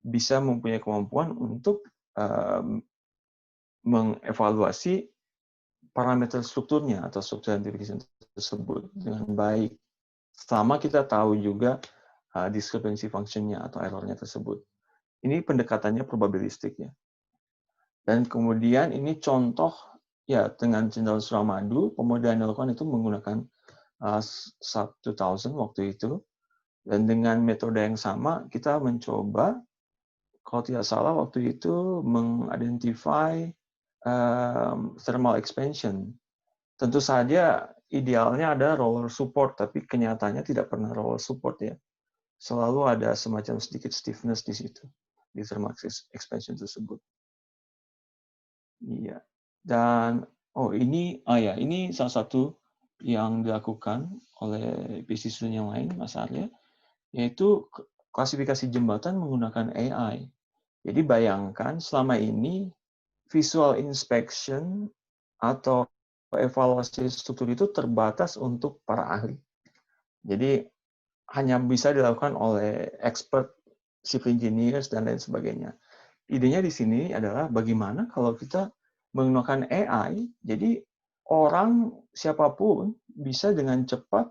bisa mempunyai kemampuan untuk mengevaluasi parameter strukturnya atau struktur identification tersebut dengan baik. selama kita tahu juga discrepancy function-nya atau error-nya tersebut. Ini pendekatannya probabilistik ya. Dan kemudian ini contoh ya dengan cenderung suramadu, pemodelan dilakukan itu menggunakan SAP 2000 waktu itu. Dan dengan metode yang sama, kita mencoba, kalau tidak salah waktu itu, mengidentify thermal expansion. Tentu saja idealnya ada roller support, tapi kenyataannya tidak pernah roller support ya. Selalu ada semacam sedikit stiffness di situ, di thermal expansion tersebut. Iya. Dan ini salah satu yang dilakukan oleh PhD student yang lain, Mas Arya, yaitu klasifikasi jembatan menggunakan AI. Jadi bayangkan selama ini visual inspection atau evaluasi struktur itu terbatas untuk para ahli. Jadi hanya bisa dilakukan oleh expert, civil engineers, dan lain sebagainya. Idenya di sini adalah bagaimana kalau kita menggunakan AI, jadi orang siapapun bisa dengan cepat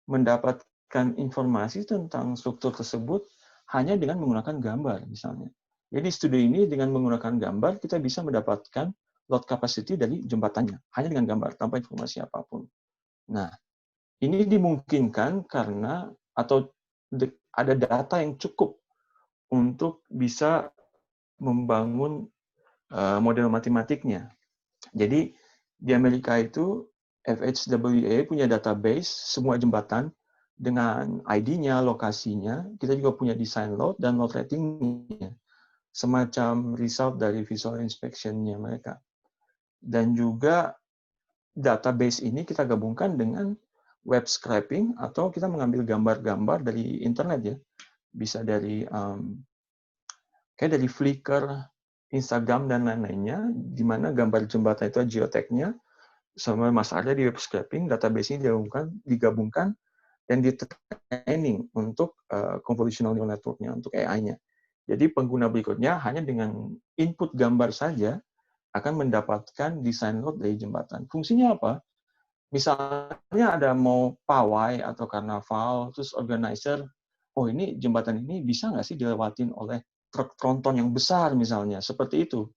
mendapatkan informasi tentang struktur tersebut hanya dengan menggunakan gambar misalnya. Jadi studi ini dengan menggunakan gambar kita bisa mendapatkan load capacity dari jembatannya hanya dengan gambar tanpa informasi apapun. Nah, ini dimungkinkan karena atau ada data yang cukup untuk bisa membangun model matematiknya. Jadi di Amerika itu FHWA punya database semua jembatan dengan ID-nya, lokasinya. Kita juga punya design load dan load rating-nya. Semacam result dari visual inspection-nya mereka. Dan juga database ini kita gabungkan dengan web scraping atau kita mengambil gambar-gambar dari internet ya. Bisa dari kayak dari Flickr, Instagram, dan lain-lainnya, di mana gambar jembatan itu geotag-nya, sama Mas Arya di web scraping, database ini digabungkan, dan di-training untuk convolutional neural network-nya, untuk AI-nya. Jadi pengguna berikutnya hanya dengan input gambar saja akan mendapatkan design load dari jembatan. Fungsinya apa? Misalnya ada mau pawai atau karnaval, terus organizer, oh ini jembatan ini bisa nggak sih dilewatin oleh truk tronton yang besar misalnya, seperti itu.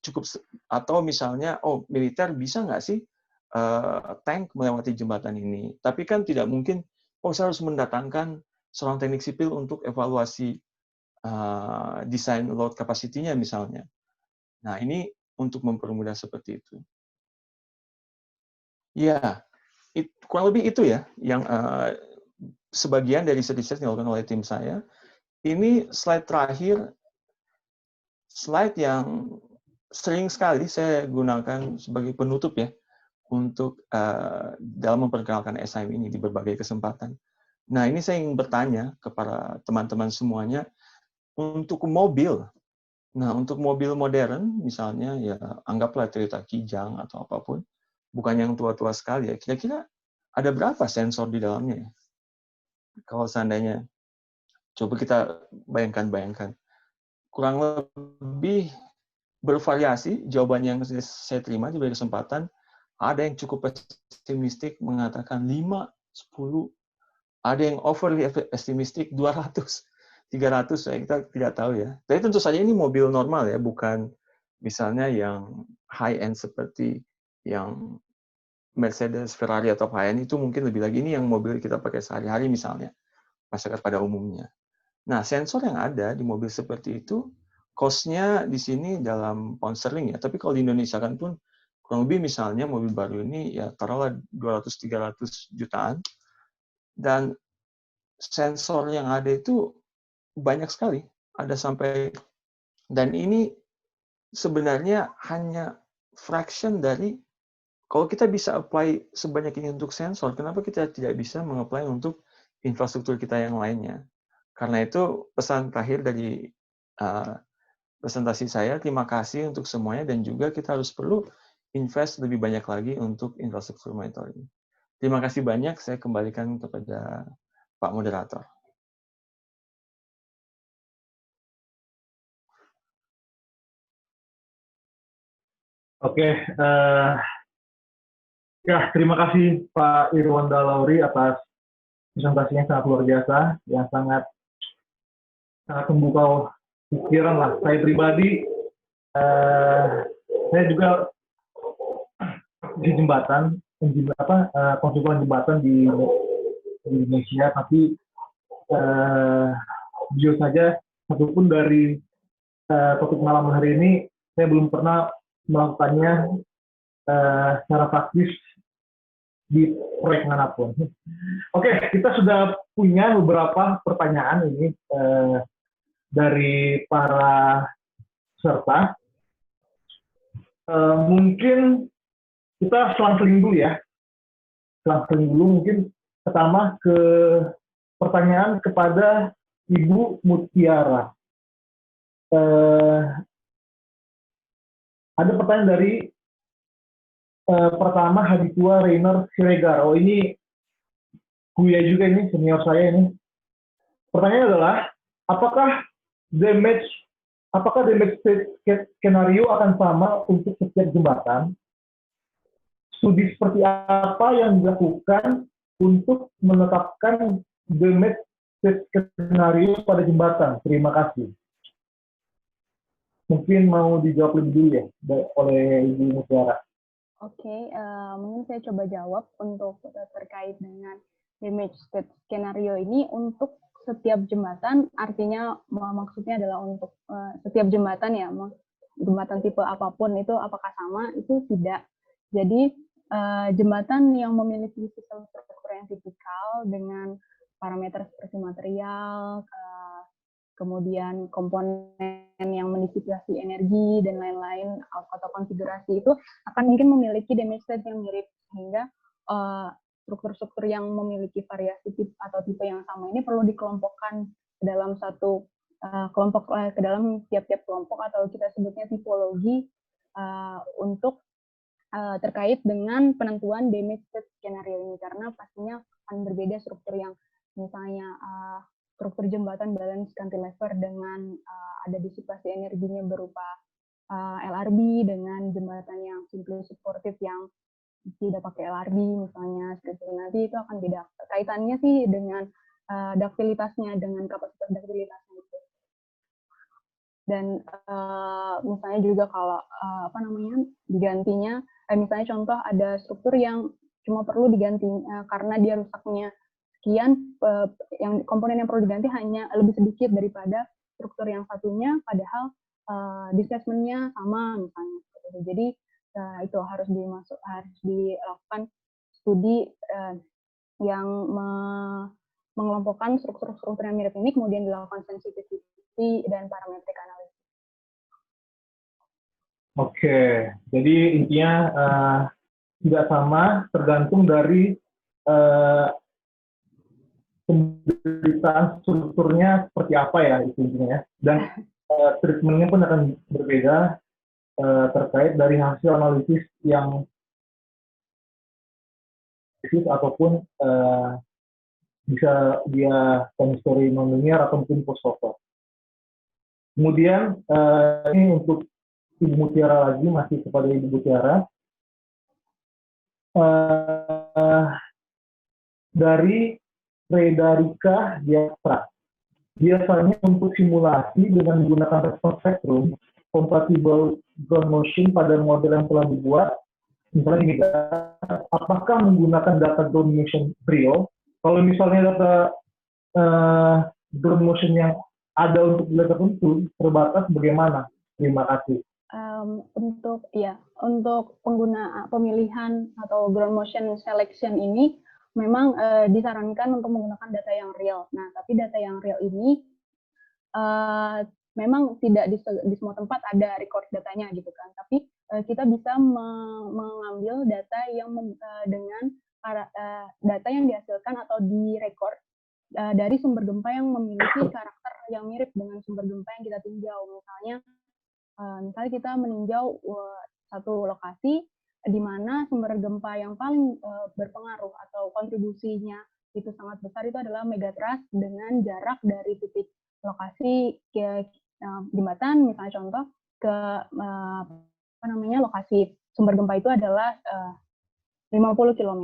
Cukup, atau misalnya, oh militer bisa nggak sih tank melewati jembatan ini. Tapi kan tidak mungkin, oh saya harus mendatangkan seorang teknik sipil untuk evaluasi desain load capacity-nya misalnya. Nah ini untuk mempermudah seperti itu. Ya, kurang lebih itu ya, yang sebagian dari riset yang dilakukan oleh tim saya. Ini slide terakhir, slide yang sering sekali saya gunakan sebagai penutup ya, untuk dalam memperkenalkan SIM ini di berbagai kesempatan. Nah, ini saya ingin bertanya kepada teman-teman semuanya, untuk mobil. Nah, untuk mobil modern, misalnya, ya anggaplah Toyota Kijang atau apapun, bukan yang tua-tua sekali ya, kira-kira ada berapa sensor di dalamnya? Kalau seandainya, coba kita bayangkan. Kurang lebih bervariasi, jawaban yang saya terima di berbagai kesempatan, ada yang cukup pesimistik mengatakan 5, 10, ada yang overly pesimistik 200, 300, kita tidak tahu ya. Tapi tentu saja ini mobil normal ya, bukan misalnya yang high-end seperti yang Mercedes, Ferrari, atau high-end, itu mungkin lebih lagi. Ini yang mobil kita pakai sehari-hari misalnya, masyarakat pada umumnya. Nah, sensor yang ada di mobil seperti itu, cost-nya di sini dalam pound sterling ya, tapi kalau di Indonesia kan pun kurang lebih misalnya mobil baru ini ya taruhlah 200-300 jutaan, dan sensor yang ada itu banyak sekali, ada sampai, dan ini sebenarnya hanya fraction dari, kalau kita bisa apply sebanyak ini untuk sensor, kenapa kita tidak bisa mengapply untuk infrastruktur kita yang lainnya? Karena itu pesan terakhir dari presentasi saya, terima kasih untuk semuanya, dan juga kita harus perlu invest lebih banyak lagi untuk infrastruktur monitoring. Terima kasih banyak, saya kembalikan kepada Pak Moderator. Oke, ya terima kasih Pak Irwanda Lauri atas presentasinya sangat luar biasa, yang sangat membuka pikiran lah. Saya pribadi, saya juga di jembatan, konsultan jembatan di Indonesia, tapi jujur saja, satupun dari topik malam hari ini, saya belum pernah melakukannya secara praktis di proyek manapun. Oke, kita sudah punya beberapa pertanyaan ini dari para peserta. Mungkin kita selang-seling dulu ya. Selang-seling dulu mungkin pertama ke pertanyaan kepada Ibu Mutiara. Ada pertanyaan dari pertama Haditua Rainer Siregar. Oh, ini Buya juga ini, senior saya ini. Pertanyaannya adalah, apakah damage skenario akan sama untuk setiap jembatan? Studi seperti apa yang dilakukan untuk menetapkan damage skenario pada jembatan? Terima kasih. Mungkin mau dijawab lebih dulu ya oleh Ibu Mutiara. Oke, mungkin saya coba jawab untuk terkait dengan damage skenario ini untuk setiap jembatan, artinya maksudnya adalah untuk setiap jembatan ya, jembatan tipe apapun itu apakah sama, itu tidak. Jadi jembatan yang memiliki sistem struktur yang tipikal dengan parameter seperti material, kemudian komponen yang mendisipasi energi dan lain-lain atau konfigurasi itu akan mungkin memiliki damage state yang mirip, sehingga struktur-struktur yang memiliki variasi tipe atau tipe yang sama ini perlu dikelompokkan ke dalam satu kelompok, ke dalam tiap-tiap kelompok atau kita sebutnya tipologi untuk terkait dengan penentuan damage state skenario ini, karena pastinya akan berbeda struktur yang misalnya struktur jembatan balance cantilever dengan ada disipasi energinya berupa LRB dengan jembatan yang simply supportive yang tidak pakai LRB misalnya, seperti nanti itu akan beda. Kaitannya sih dengan duktilitasnya, dengan kapasitas duktilitasnya itu. Dan misalnya juga kalau digantinya, misalnya contoh ada struktur yang cuma perlu diganti karena dia rusaknya sekian, yang komponen yang perlu diganti hanya lebih sedikit daripada struktur yang satunya, padahal displacement-nya sama misalnya. Jadi itu harus dilakukan studi yang mengelompokkan struktur-struktur yang mirip ini, kemudian dilakukan sensitivity dan parametric analysis. Oke, jadi intinya tidak sama, tergantung dari penderitaan strukturnya seperti apa ya, itu intinya ya. Dan treatment-nya pun akan berbeda terkait dari hasil analisis yang ataupun bisa dia chemistry non-linear atau mungkin post-hoc. Kemudian ini untuk Ibu Mutiara lagi, masih kepada Ibu Mutiara. Dari Redarika Diastra. Biasanya untuk simulasi dengan menggunakan respons spektrum, compatible ground motion pada model yang telah dibuat, misalnya ini, apakah menggunakan data ground motion real? Kalau misalnya data ground motion yang ada untuk wilayah tertentu terbatas, bagaimana? Terima kasih. Untuk pemilihan atau ground motion selection ini memang disarankan untuk menggunakan data yang real. Nah, tapi data yang real ini memang tidak di semua tempat ada record datanya gitu kan. Tapi kita bisa mengambil data yang dengan data yang dihasilkan atau direkord dari sumber gempa yang memiliki karakter yang mirip dengan sumber gempa yang kita tinjau. Misalnya kita meninjau satu lokasi di mana sumber gempa yang paling berpengaruh atau kontribusinya itu sangat besar itu adalah megatrust dengan jarak dari titik lokasi ke jembatan, misalnya contoh ke lokasi sumber gempa itu adalah 50 km.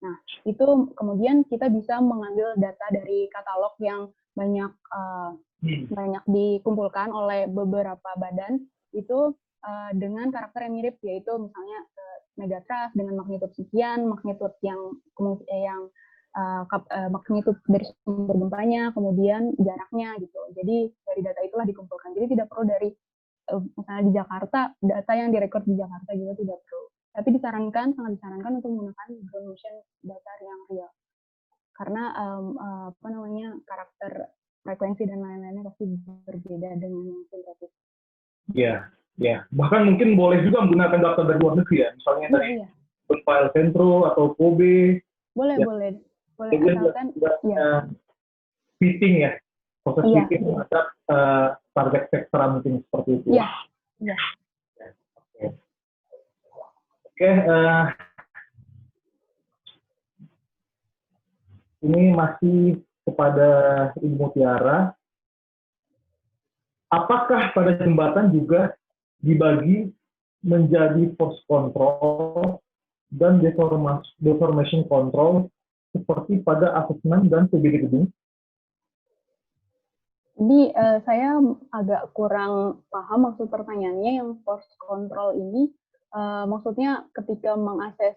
Nah, itu kemudian kita bisa mengambil data dari katalog yang banyak dikumpulkan oleh beberapa badan itu dengan karakter yang mirip, yaitu misalnya megatrust dengan magnitudo sekian, magnitudo yang magnitudo dari sumber gempanya, kemudian jaraknya gitu. Jadi dari data itulah dikumpulkan. Jadi tidak perlu dari misalnya di Jakarta, data yang direkod di Jakarta juga tidak perlu. Tapi sangat disarankan untuk menggunakan ground motion data yang real. Karena karakter frekuensi dan lain-lainnya pasti berbeda dengan yang sintetis. Iya, ya. Bahkan mungkin boleh juga menggunakan data dari luar negeri ya, misalnya dari file Centro atau Kobe. Boleh, ya. boleh asalkan fitting ya, proses fitting terhadap target sektor mungkin seperti itu. Iya. Iya. Oke, ini masih kepada Ibu Mutiara. Apakah pada jembatan juga dibagi menjadi force control dan deformation control seperti pada asesmen dan PBD gedung? Jadi saya agak kurang paham maksud pertanyaannya. Yang force control ini maksudnya ketika mengakses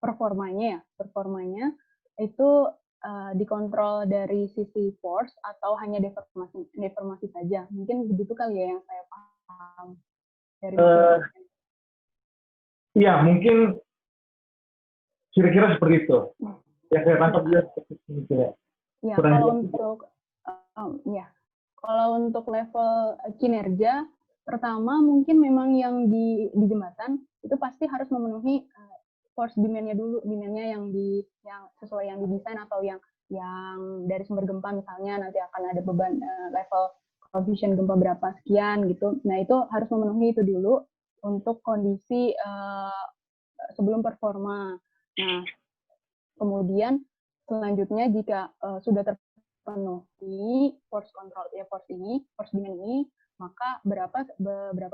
performanya itu dikontrol dari sisi force atau hanya deformasi saja? Mungkin begitu kali ya yang saya paham dari iya, mungkin kira-kira seperti itu. Yang saya tangkap juga seperti itu ya. Ya, kalau untuk level kinerja, pertama mungkin memang yang di jembatan itu pasti harus memenuhi force demand-nya dulu, demand-nya yang sesuai yang didesain atau yang dari sumber gempa misalnya nanti akan ada beban level coefficient gempa berapa sekian gitu. Nah, itu harus memenuhi itu dulu untuk kondisi sebelum performa. Nah, kemudian selanjutnya jika sudah terpenuhi force control force demand ini, maka berapa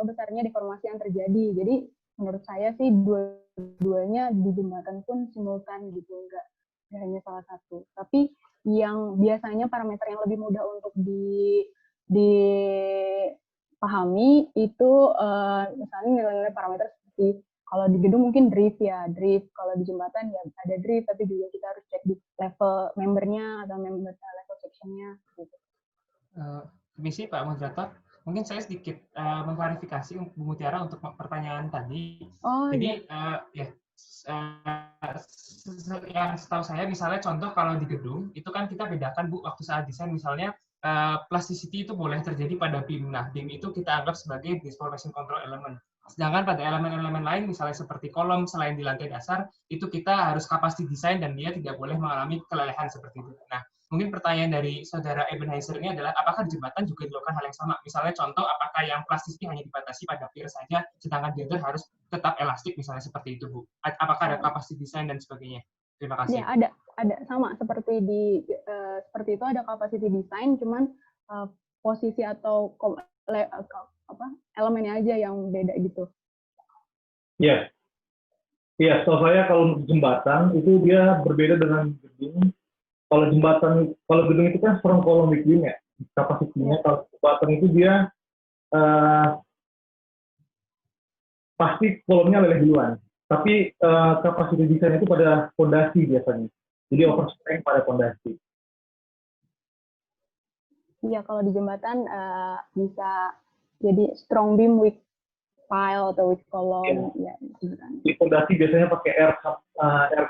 besarnya deformasi yang terjadi. Jadi menurut saya sih dua-duanya di jembatan pun simultan gitu, enggak hanya salah satu. Tapi yang biasanya parameter yang lebih mudah untuk dipahami itu misalnya nilai-nilai parameter seperti kalau di gedung mungkin drift, kalau di jembatan ya ada drift, tapi juga kita harus cek di level membernya atau level sectionnya gitu. Permisi Pak Moderator, mungkin saya sedikit mengklarifikasi Bu Mutiara untuk pertanyaan tadi. Jadi yang setahu saya misalnya contoh kalau di gedung itu kan kita bedakan Bu waktu saat desain misalnya plasticity itu boleh terjadi pada beam. Nah, beam itu kita anggap sebagai deformation control element. Sedangkan pada elemen-elemen lain, misalnya seperti kolom selain di lantai dasar, itu kita harus capacity design dan dia tidak boleh mengalami kelelehan seperti itu. Nah, mungkin pertanyaan dari saudara Ebenezer ini adalah, apakah di jembatan juga dilakukan hal yang sama? Misalnya contoh, apakah yang plasticity hanya dibatasi pada pier saja, sedangkan girder harus tetap elastik, misalnya seperti itu, Bu? Apakah ada capacity design dan sebagainya? Terima kasih. Ya, ada sama seperti seperti itu ada capacity design, cuman posisi atau elemennya aja yang beda gitu. Iya. Iya, setahu saya kalau untuk jembatan itu dia berbeda dengan gedung. Kalau gedung itu kan strong column beam ya, kapasitinya. Kalau jembatan itu dia pasti kolomnya leleh duluan. Tapi kapasiti desain itu pada fondasi biasanya. Jadi overspring pada fondasi. Iya, kalau di jembatan bisa jadi strong beam with pile atau with column. Ya, di fondasi biasanya pakai R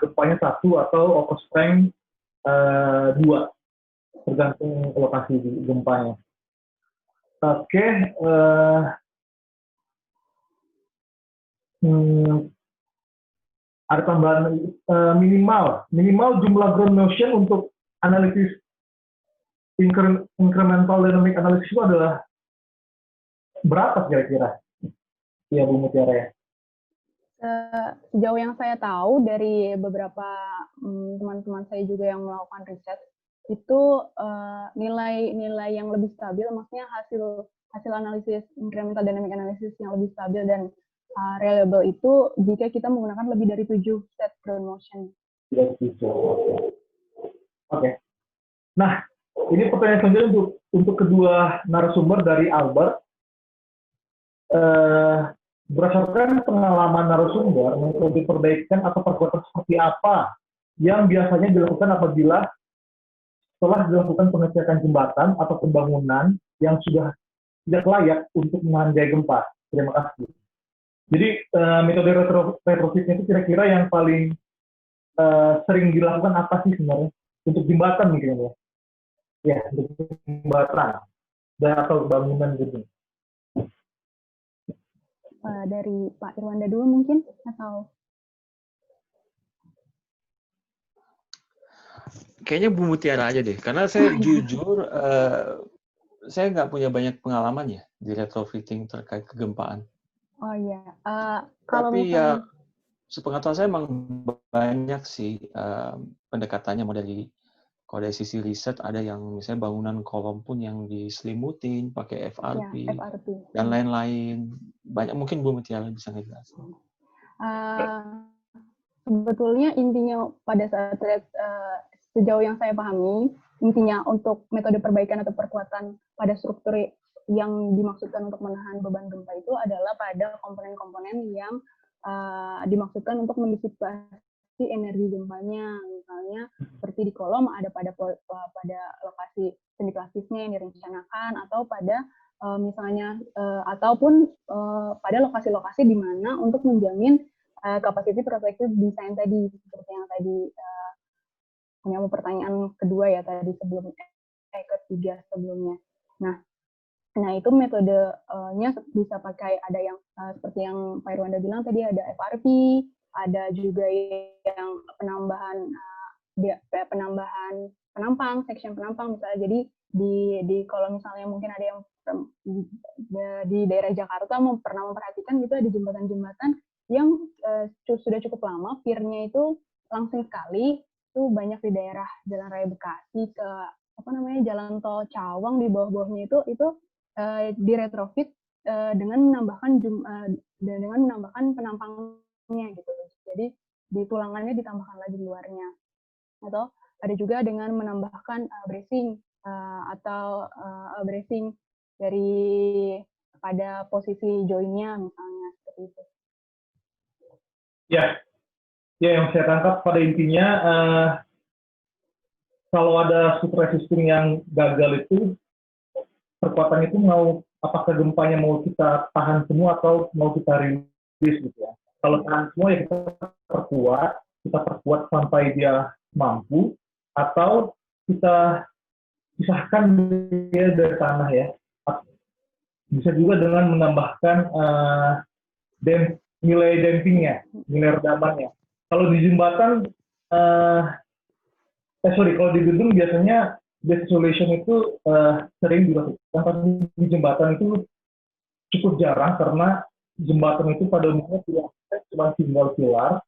gempanya 1 atau overspring 2, tergantung lokasi gempanya. Oke, ada tambahan minimal jumlah ground motion untuk analisis incremental dynamic analysis itu adalah berapa kira-kira? Ya, Bu Mutiara ya. Sejauh yang saya tahu dari beberapa teman-teman saya juga yang melakukan riset itu nilai-nilai yang lebih stabil, maksudnya hasil analisis incremental dynamic analysis yang lebih stabil dan reliable itu jika kita menggunakan lebih dari 7 set ground motion. Tidak setuju. Oke. Nah, ini pertanyaan selanjutnya untuk kedua narasumber dari Albert. Berdasarkan pengalaman narasumber, metode perbaikan atau perbuatan seperti apa yang biasanya dilakukan apabila setelah dilakukan pengecekan jembatan atau pembangunan yang sudah tidak layak untuk menahan gaya gempa. Terima kasih. Jadi metode retrofitnya itu kira-kira yang paling sering dilakukan apa sih sebenarnya untuk jembatan mungkin ya? Ya, untuk jembatan dan atau bangunan gitu. Dari Pak Irwanda dulu mungkin atau? Kayaknya Bu Mutiara aja deh, karena saya jujur saya nggak punya banyak pengalaman ya di retrofitting terkait kegempaan. Oh iya, kalau Tapi misalnya, ya sepengetahuan saya memang banyak sih pendekatannya, mau kalau dari sisi riset ada yang misalnya bangunan kolom pun yang diselimutin pakai FRP, ya, FRP. dan lain-lain. Banyak, mungkin Bu Mutiara bisa ngejelasin. Sebetulnya intinya pada saat sejauh yang saya pahami, intinya untuk metode perbaikan atau perkuatan pada struktur yang dimaksudkan untuk menahan beban gempa itu adalah pada komponen-komponen yang dimaksudkan untuk mendisipasi energi gempanya. Misalnya seperti di kolom ada pada lokasi sendi-plastisnya yang direncanakan, atau pada misalnya ataupun pada lokasi-lokasi di mana untuk menjamin capacity protective design tadi, seperti yang tadi punya pertanyaan kedua ya tadi ketiga sebelumnya. Nah itu metodenya bisa pakai, ada yang seperti yang Pak Irwanda bilang tadi, ada FRP, ada juga yang penambahan penampang, section penampang misalnya. Jadi di kalau misalnya mungkin ada yang di daerah Jakarta pernah memperhatikan gitu, ada jembatan-jembatan yang sudah cukup lama pier-nya itu langsing sekali. Itu banyak di daerah Jalan Raya Bekasi ke Jalan Tol Cawang, di bawah-bawahnya itu di retrofit dengan menambahkan penampangnya gitu. Jadi di tulangannya ditambahkan lagi di luarnya. Atau ada juga dengan menambahkan bracing atau bracing dari pada posisi joinnya misalnya, seperti itu. Ya, yang saya tangkap pada intinya kalau ada super resisting yang gagal itu, perkuatan itu apakah gempanya mau kita tahan semua atau mau kita rilis gitu ya. Kalau tahan semua ya kita perkuat sampai dia mampu, atau kita pisahkan dia dari tanah ya. Bisa juga dengan menambahkan nilai dampingnya, nilai redamannya. Kalau di jembatan, kalau di gedung biasanya base isolation itu sering dilakukan, tapi di jembatan itu cukup jarang karena jembatan itu pada umumnya tidak cuma single pilar,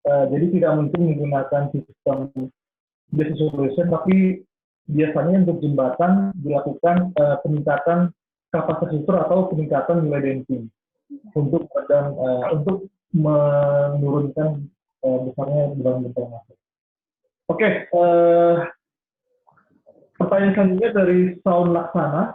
jadi tidak mungkin menggunakan sistem base isolation, tapi biasanya untuk jembatan dilakukan peningkatan kapasitas struktur atau peningkatan nilai damping untuk menurunkan besarnya beban gempa yang masuk. Oke, pertanyaan selanjutnya dari Saun Laksana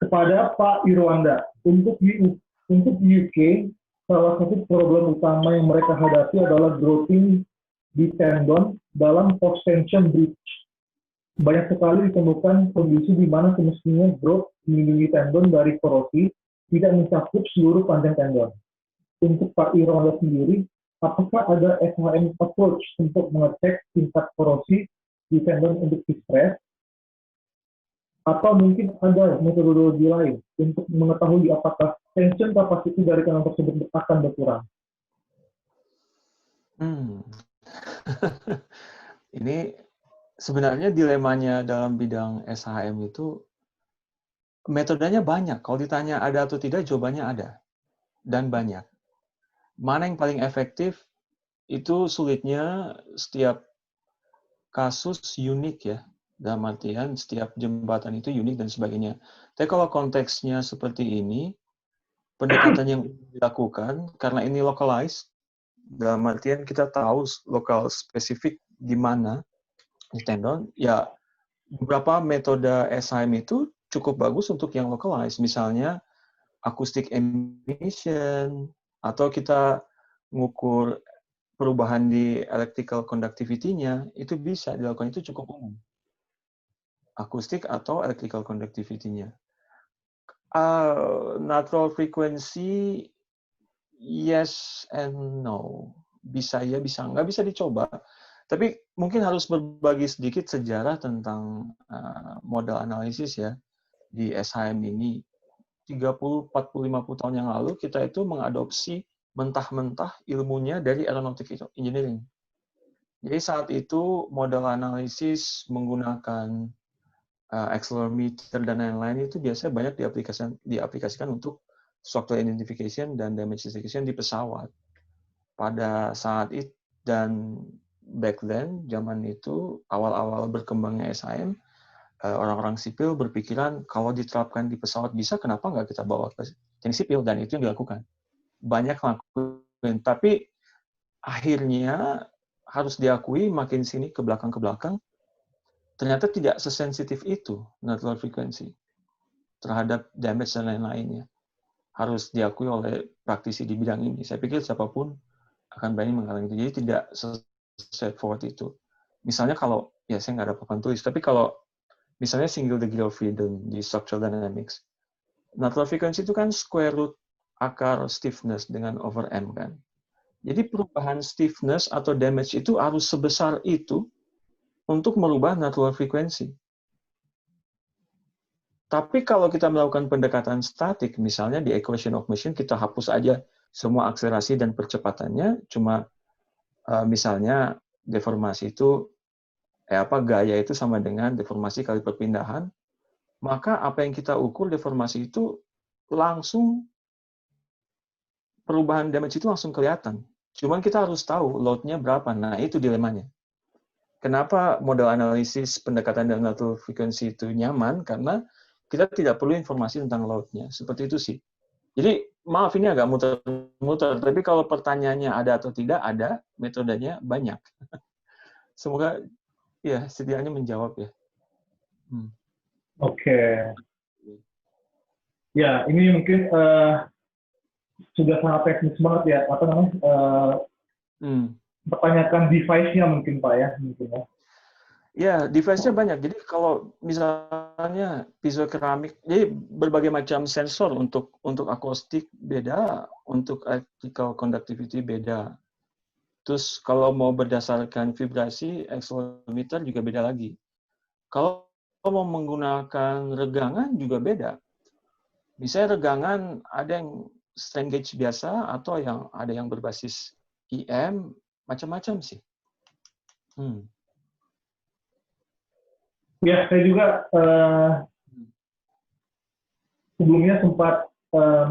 kepada Pak Irwanda. Untuk UK, salah satu problem utama yang mereka hadapi adalah growing di tendon dalam post-tension bridge. Banyak sekali ditemukan kondisi di mana semestinya growth melindungi tendon dari korosi tidak mencakup seluruh panjang tendon. Untuk Pak Irwanda sendiri, apakah ada SHM approach untuk mengecek tingkat korosi di tendon untuk distress? Atau mungkin ada metodologi lain untuk mengetahui apakah tension capacity dari tendon tersebut akan berkurang? Ini sebenarnya dilemanya dalam bidang SHM itu metodenya banyak. Kalau ditanya ada atau tidak, jawabannya ada dan banyak. Mana yang paling efektif itu sulitnya, setiap kasus unik ya. Dalam artian setiap jembatan itu unik dan sebagainya. Tapi kalau konteksnya seperti ini, pendekatan yang dilakukan karena ini localized, dalam artian kita tahu lokal spesifik di mana di tendon, ya beberapa metode SIM itu cukup bagus untuk yang localized, misalnya acoustic emission, atau kita ngukur perubahan di electrical conductivity-nya, itu bisa dilakukan, itu cukup umum. Akustik atau electrical conductivity-nya. Natural frequency, yes and no. Bisa ya, bisa nggak, bisa dicoba. Tapi mungkin harus berbagi sedikit sejarah tentang model analisis ya di SHM ini. 30, 40, 50 tahun yang lalu kita itu mengadopsi mentah-mentah ilmunya dari aeronautic engineering. Jadi saat itu model analisis menggunakan accelerometer dan lain-lain itu biasanya banyak diaplikasikan untuk software identification dan damage detection di pesawat. Pada saat itu dan back then, zaman itu, awal-awal berkembangnya SIM, orang-orang sipil berpikiran kalau diterapkan di pesawat bisa, kenapa nggak kita bawa ke teknik sipil, dan itu yang dilakukan. Banyak lakukan, tapi akhirnya harus diakui makin sini ke belakang, ternyata tidak sesensitif itu natural frequency terhadap damage dan lain-lainnya. Harus diakui oleh praktisi di bidang ini. Saya pikir siapapun akan berani menghalangi itu. Jadi tidak straightforward itu. Misalnya kalau, ya saya nggak ada papan tulis, tapi kalau misalnya single degree of freedom di structural dynamics, natural frequency itu kan square root akar stiffness dengan over M kan. Jadi perubahan stiffness atau damage itu harus sebesar itu untuk merubah natural frequency. Tapi kalau kita melakukan pendekatan statik, misalnya di equation of motion, kita hapus aja semua akselerasi dan percepatannya, cuma misalnya deformasi itu, gaya itu sama dengan deformasi kali perpindahan, maka apa yang kita ukur deformasi itu langsung, perubahan damage itu langsung kelihatan. Cuman kita harus tahu load-nya berapa. Nah, itu dilemanya. Kenapa model analisis pendekatan dengan natural frequency itu nyaman? Karena kita tidak perlu informasi tentang load-nya. Seperti itu sih. Jadi, maaf ini agak muter-muter, tapi kalau pertanyaannya ada atau tidak, ada, metodenya banyak. Semoga ya setidaknya menjawab ya. Oke. Ya, ini mungkin sudah sangat teknis banget ya, apa namanya? Pertanyakan device-nya mungkin Pak ya, mungkin ya. Ya, device-nya banyak. Jadi kalau misalnya piezokeramik, jadi berbagai macam sensor untuk akustik beda, untuk electrical conductivity beda. Terus kalau mau berdasarkan vibrasi, accelerometer juga beda lagi. Kalau mau menggunakan regangan juga beda. Misalnya regangan ada yang strain gauge biasa atau yang ada yang berbasis IM, macam-macam sih. Ya, saya juga sebelumnya sempat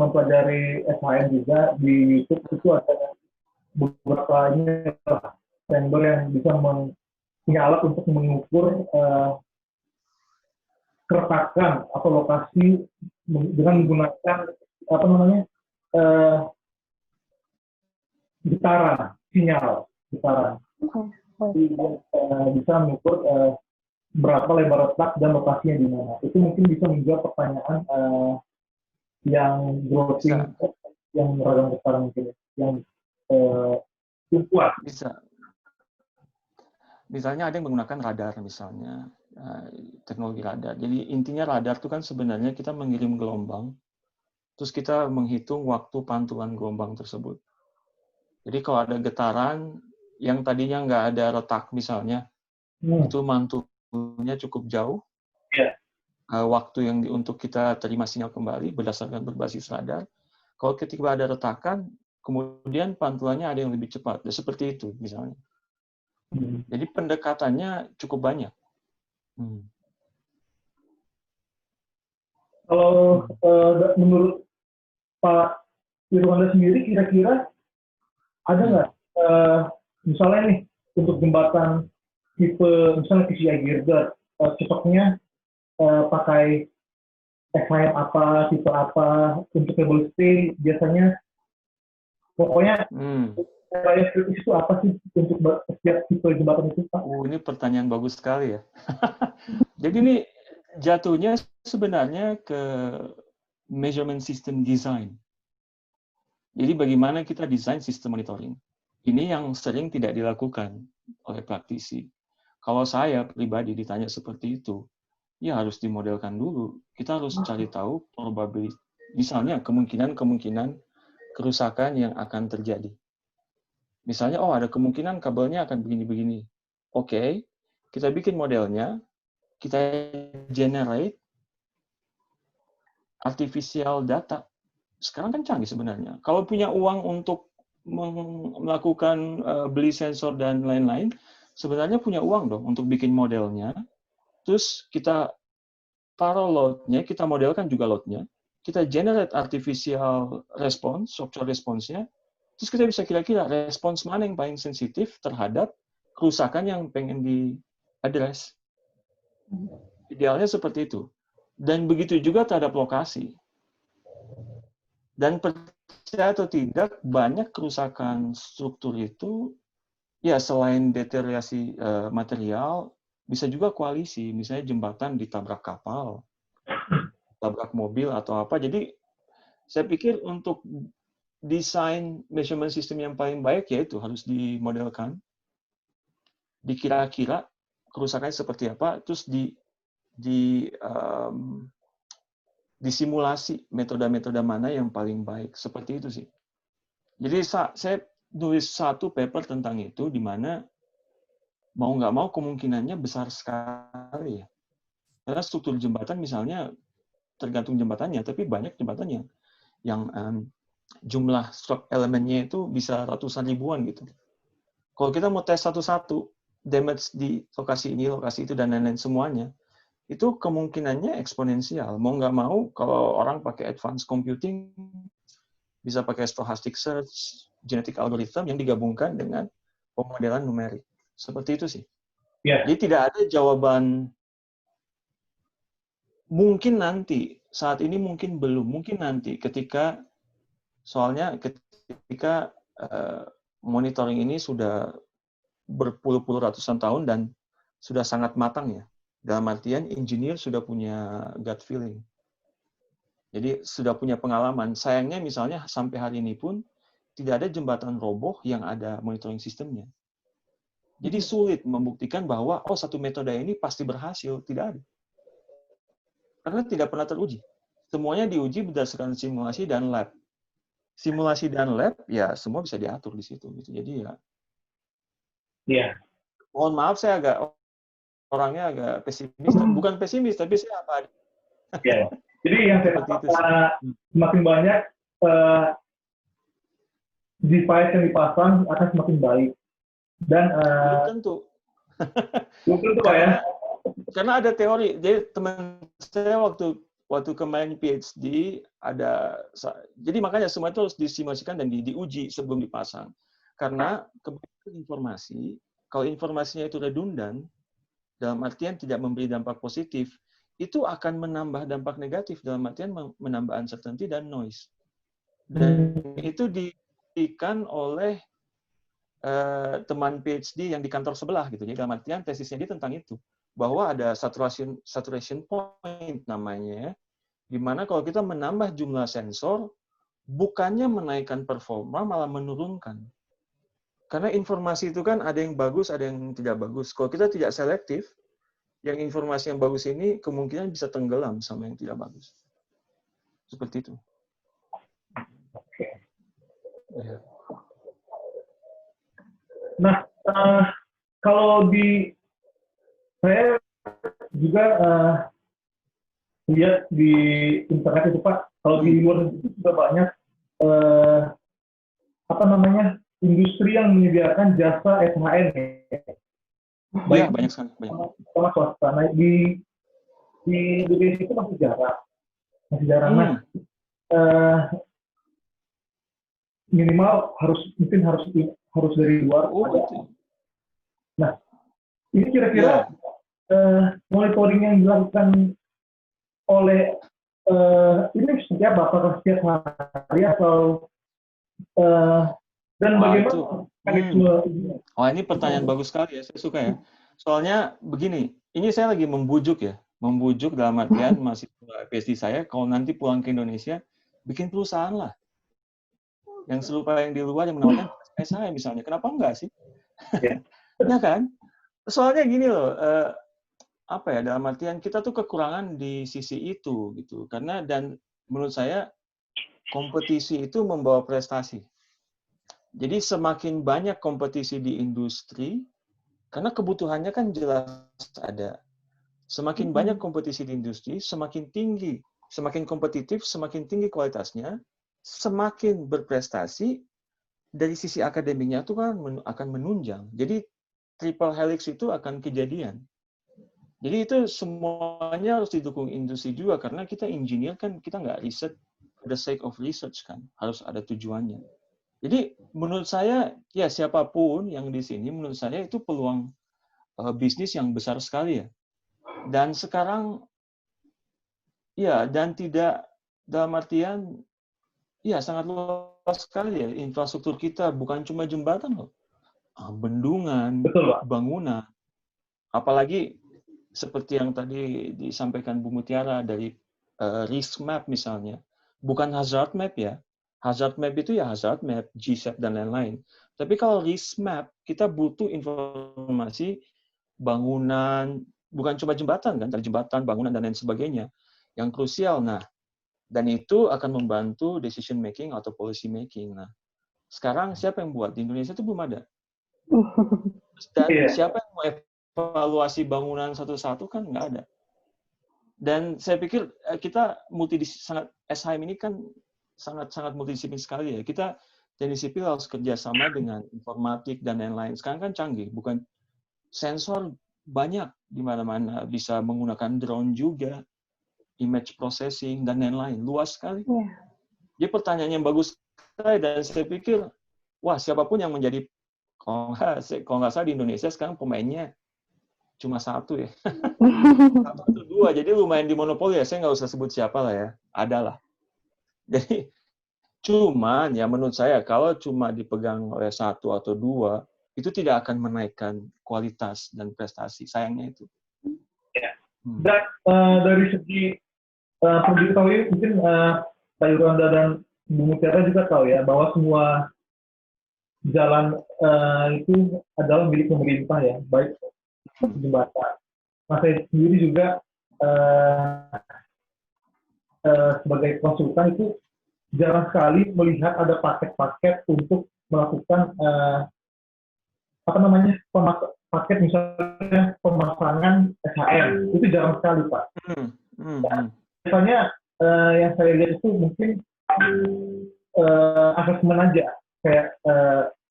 mempelajari SHM juga di YouTube. Itu ada beberapa chamber yang bisa punya alat untuk mengukur keretakan atau lokasi dengan menggunakan apa namanya getaran, sinyal getaran. Bisa mengukur berapa lebar retak dan lokasinya di mana. Itu mungkin bisa menjawab pertanyaan yang grouping, yang ragam besar mungkin, yang kuat. Bisa. Misalnya ada yang menggunakan radar misalnya, teknologi radar. Jadi intinya radar itu kan sebenarnya kita mengirim gelombang, terus kita menghitung waktu pantulan gelombang tersebut. Jadi kalau ada getaran yang tadinya nggak ada retak misalnya, itu mantulnya cukup jauh. Yeah. Waktu yang untuk kita terima sinyal kembali berdasarkan berbasis radar. Kalau ketika ada retakan, kemudian pantulannya ada yang lebih cepat. Ya, seperti itu misalnya. Jadi pendekatannya cukup banyak. Kalau menurut Pak Irwanda sendiri, kira-kira ada nggak misalnya nih untuk jembatan tipe misalnya PCI girder, cocoknya pakai SHM apa, tipe apa, untuk cable stay biasanya pokoknya area kritis itu apa sih untuk setiap tipe jembatan itu, Pak? Ini pertanyaan bagus sekali ya. Jadi ini jatuhnya sebenarnya ke measurement system design. Jadi bagaimana kita desain sistem monitoring. Ini yang sering tidak dilakukan oleh praktisi. Kalau saya pribadi ditanya seperti itu, ya harus dimodelkan dulu. Kita harus cari tahu probabilitas, misalnya kemungkinan kerusakan yang akan terjadi. Misalnya, oh ada kemungkinan kabelnya akan begini-begini. Oke, kita bikin modelnya, kita generate artificial data. Sekarang kan canggih sebenarnya. Kalau punya uang untuk melakukan beli sensor dan lain-lain, sebenarnya punya uang dong untuk bikin modelnya. Terus kita taruh load-nya, kita modelkan juga load-nya, kita generate artificial response, software response-nya, terus kita bisa kira-kira respons mana yang paling sensitif terhadap kerusakan yang pengen di-address. Idealnya seperti itu. Dan begitu juga terhadap lokasi. Dan percaya atau tidak, banyak kerusakan struktur itu, ya selain deteriorasi material, bisa juga koalisi. Misalnya jembatan ditabrak kapal, tabrak mobil atau apa. Jadi saya pikir untuk desain measurement system yang paling baik yaitu harus dimodelkan, dikira-kira kerusakannya seperti apa, terus disimulasi metode-metode mana yang paling baik. Seperti itu sih. Jadi saya nulis satu paper tentang itu, di mana mau nggak mau kemungkinannya besar sekali ya. Karena struktur jembatan misalnya tergantung jembatannya, tapi banyak jembatannya yang jumlah elemennya itu bisa ratusan ribuan gitu. Kalau kita mau tes satu-satu, damage di lokasi ini, lokasi itu, dan lain-lain semuanya, itu kemungkinannya eksponensial. Mau nggak mau, kalau orang pakai advanced computing, bisa pakai stochastic search, genetic algorithm yang digabungkan dengan pemodelan numerik. Seperti itu sih. Yeah. Jadi tidak ada jawaban mungkin nanti, saat ini mungkin belum, mungkin nanti ketika monitoring ini sudah berpuluh-puluh ratusan tahun dan sudah sangat matang ya. Dalam artian engineer sudah punya gut feeling. Jadi sudah punya pengalaman. Sayangnya misalnya sampai hari ini pun tidak ada jembatan roboh yang ada monitoring sistemnya. Jadi sulit membuktikan bahwa satu metode ini pasti berhasil. Tidak ada. Karena tidak pernah teruji. Semuanya diuji berdasarkan simulasi dan lab. Simulasi dan lab ya semua bisa diatur di situ. Jadi ya. Iya. Mohon maaf saya orangnya agak pesimis, bukan pesimis, tapi saya apa? Ya. Jadi yang saya katakan semakin banyak device yang dipasang akan semakin baik. Dan belum tentu. Belum tentu Pak ya. Karena ada teori. Jadi teman saya waktu kemarin PhD jadi makanya semua itu harus disimulasikan dan diuji sebelum dipasang. Karena kebanyakan informasi, kalau informasinya itu redundan, dalam artian tidak memberi dampak positif, itu akan menambah dampak negatif dalam artian menambah uncertainty dan noise. Dan itu diberikan oleh teman PhD yang di kantor sebelah gitu. Jadi dalam artian tesisnya dia tentang itu, bahwa ada saturation point namanya, di mana kalau kita menambah jumlah sensor, bukannya menaikkan performa, malah menurunkan. Karena informasi itu kan ada yang bagus, ada yang tidak bagus. Kalau kita tidak selektif, yang informasi yang bagus ini kemungkinan bisa tenggelam sama yang tidak bagus. Seperti itu. Ya. Nah, kalau saya juga lihat di internet itu Pak, kalau di luar itu juga banyak industri yang menyediakan jasa SHN ya. Baik, banyak sekali. Sama swasta. Nah, di Indonesia itu masih jarang. Nah, minimal harus dari luar. Nah, ini kira-kira monitoring yang dilakukan oleh ini seperti apa? Apakah setiap hari atau dan bagaimana Kan itu. Oh, ini pertanyaan bagus sekali ya, saya suka ya. Soalnya begini, ini saya lagi membujuk ya, membujuk dalam artian mahasiswa PhD saya, kalau nanti pulang ke Indonesia, bikin perusahaan lah. Yang serupa yang di luar yang menawarkan SHM misalnya, kenapa enggak sih? Ya. Ya kan? Soalnya gini loh, apa ya, dalam artian kita tuh kekurangan di sisi itu gitu, karena dan menurut saya kompetisi itu membawa prestasi. Jadi semakin banyak kompetisi di industri, karena kebutuhannya kan jelas ada. Semakin banyak kompetisi di industri, semakin tinggi, semakin kompetitif, semakin tinggi kualitasnya, semakin berprestasi, dari sisi akademiknya itu kan akan menunjang. Jadi triple helix itu akan kejadian. Jadi itu semuanya harus didukung industri juga, karena kita engineer kan, kita nggak riset for the sake of research kan, harus ada tujuannya. Jadi menurut saya, ya siapapun yang di sini, menurut saya itu peluang bisnis yang besar sekali ya. Dan sekarang, ya, dan tidak dalam artian, ya sangat luas sekali ya, infrastruktur kita bukan cuma jembatan loh. Bendungan, Betul, Pak. bangunan, apalagi seperti yang tadi disampaikan Bu Mutiara dari risk map misalnya, bukan hazard map ya. Hazard map itu ya hazard map, GSAP dan lain-lain. Tapi kalau risk map, kita butuh informasi bangunan, bukan cuma jembatan kan, dari jembatan, bangunan dan lain sebagainya, yang krusial. Nah, dan itu akan membantu decision making atau policy making. Nah, sekarang siapa yang buat di Indonesia itu belum ada. Dan siapa yang mau evaluasi bangunan satu-satu kan nggak ada. Dan saya pikir kita sangat SHM ini kan sangat multidisiplin sekali ya. Kita teknik sipil harus kerjasama dengan informatik dan lain-lain. Sekarang kan canggih, bukan sensor banyak di mana-mana, bisa menggunakan drone juga, image processing dan lain-lain, luas sekali. Jadi pertanyaan yang bagus sekali, dan saya pikir, wah siapapun yang menjadi, kalau nggak salah di Indonesia sekarang pemainnya cuma satu ya. Satu atau dua, jadi lumayan di monopoli ya, saya nggak usah sebut siapa lah ya, ada lah. Jadi, cuman ya menurut saya, kalau cuma dipegang oleh satu atau dua, itu tidak akan menaikkan kualitas dan prestasi, sayangnya itu. Ya. Dan dari segi perlu diketahui, mungkin Pak Yuranda dan Bu Mutiara juga tahu ya, bahwa semua jalan itu adalah milik pemerintah ya, baik jembatan. Nah, saya sendiri juga sebagai konsultan itu jarang sekali melihat ada paket-paket untuk melakukan paket misalnya pemasangan SHM, itu jarang sekali, Pak. Biasanya yang saya lihat itu mungkin asesmen aja, kayak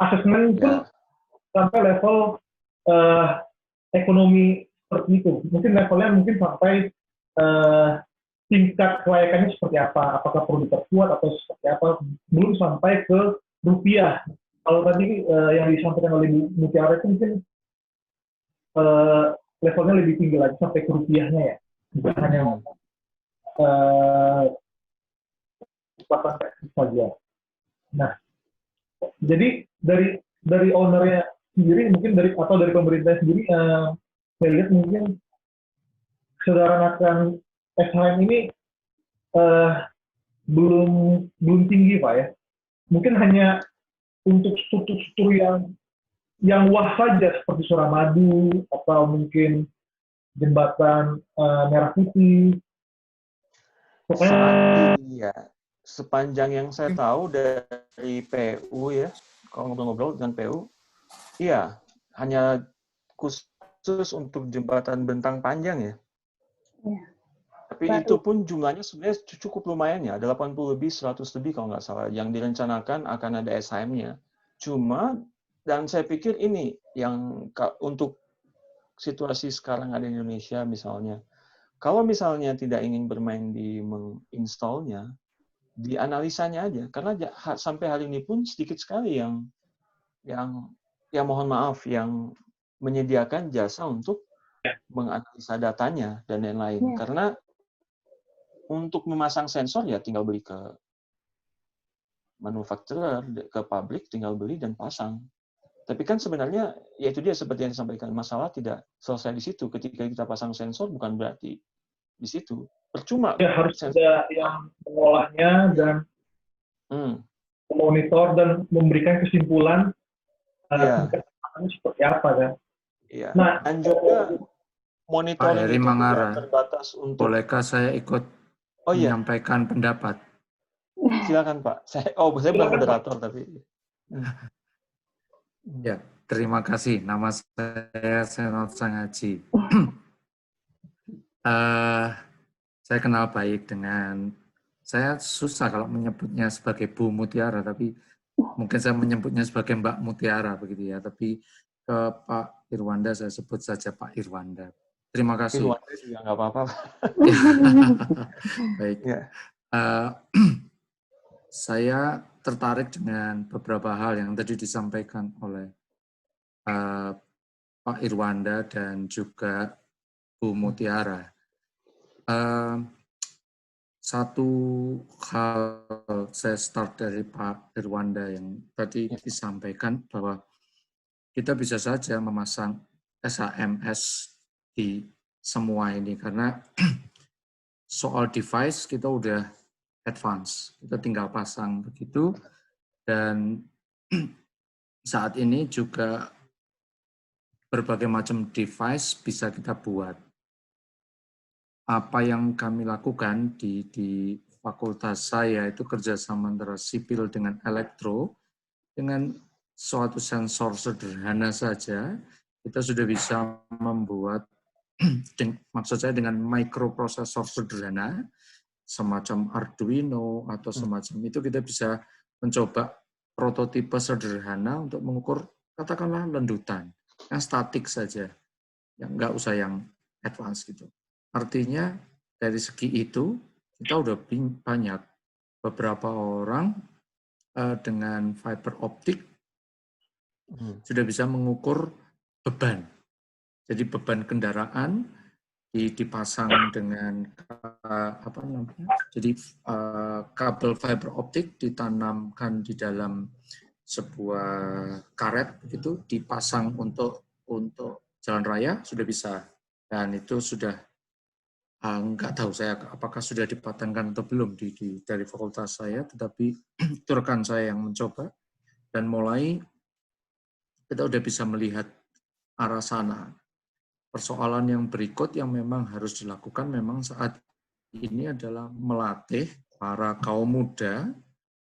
asesmen pun sampai level ekonomi seperti itu. Mungkin levelnya sampai tingkat kelayakannya seperti apa, apakah perlu diperkuat atau seperti apa, belum sampai ke rupiah. Kalau tadi yang disampaikan oleh Bu Mutiara itu mungkin levelnya lebih tinggi lagi sampai ke rupiahnya ya, bukan hanya saja. Nah, jadi dari ownernya sendiri, mungkin dari pemerintah sendiri, saya lihat mungkin kesadaran SHM ini belum tinggi, Pak ya. Mungkin hanya untuk struktur yang wah saja, seperti Suramadu atau mungkin jembatan Merah Putih. Iya, sepanjang yang saya tahu dari PU ya, kalau ngobrol-ngobrol dengan PU, iya, hanya khusus untuk jembatan bentang panjang ya. Tapi itu pun jumlahnya sebenarnya cukup lumayan ya, 80 lebih, 100 lebih kalau nggak salah, yang direncanakan akan ada SHM-nya. Cuma, dan saya pikir ini yang untuk situasi sekarang ada di Indonesia misalnya, kalau misalnya tidak ingin bermain di menginstalnya, dianalisanya aja, karena sampai hari ini pun sedikit sekali yang mohon maaf, yang menyediakan jasa untuk menganalisa datanya dan lain-lain. Karena untuk memasang sensor ya tinggal beli ke manufacturer, ke pabrik, tinggal beli dan pasang. Tapi kan sebenarnya ya itu dia seperti yang disampaikan, masalah tidak selesai di situ. Ketika kita pasang sensor bukan berarti di situ. Percuma. Ya harus ada yang mengolahnya dan memonitor dan memberikan kesimpulan tingkat keamanannya seperti apa kan. Iya. Nah, Dan juga monitoring Pak Heri itu Mangara, tidak terbatas untuk. bolehkah saya ikut menyampaikan pendapat? Silakan Pak. Saya bukan moderator tapi. Ya, terima kasih. Nama saya Senot Sangaji. Saya kenal baik dengan, saya susah kalau menyebutnya sebagai Bu Mutiara, tapi mungkin saya menyebutnya sebagai Mbak Mutiara begitu ya. Tapi ke Pak Irwanda saya sebut saja Pak Irwanda. Terima kasih. Irwanda juga nggak apa-apa. Baik. Ya. Saya tertarik dengan beberapa hal yang tadi disampaikan oleh Pak Irwanda dan juga Bu Mutiara. Satu hal saya start dari Pak Irwanda yang tadi disampaikan bahwa kita bisa saja memasang SHMS di semua ini karena soal device kita udah advance, kita tinggal pasang begitu, dan saat ini juga berbagai macam device bisa kita buat. Apa yang kami lakukan di fakultas saya itu kerjasama antara sipil dengan elektro, dengan suatu sensor sederhana saja, kita sudah bisa membuat, maksud saya dengan microprosesor sederhana, semacam Arduino atau semacam itu, kita bisa mencoba prototipe sederhana untuk mengukur katakanlah lendutan yang statik saja, yang nggak usah yang advance gitu. Artinya dari segi itu kita udah banyak beberapa orang dengan fiber optik sudah bisa mengukur beban. Jadi beban kendaraan dipasang dengan apa namanya? Jadi kabel fiber optik ditanamkan di dalam sebuah karet begitu, dipasang untuk jalan raya sudah bisa, dan itu sudah nggak tahu saya apakah sudah dipatenkan atau belum dari fakultas saya, tetapi itu rekan saya yang mencoba dan mulai kita udah bisa melihat arah sana. Persoalan yang berikut yang memang harus dilakukan memang saat ini adalah melatih para kaum muda,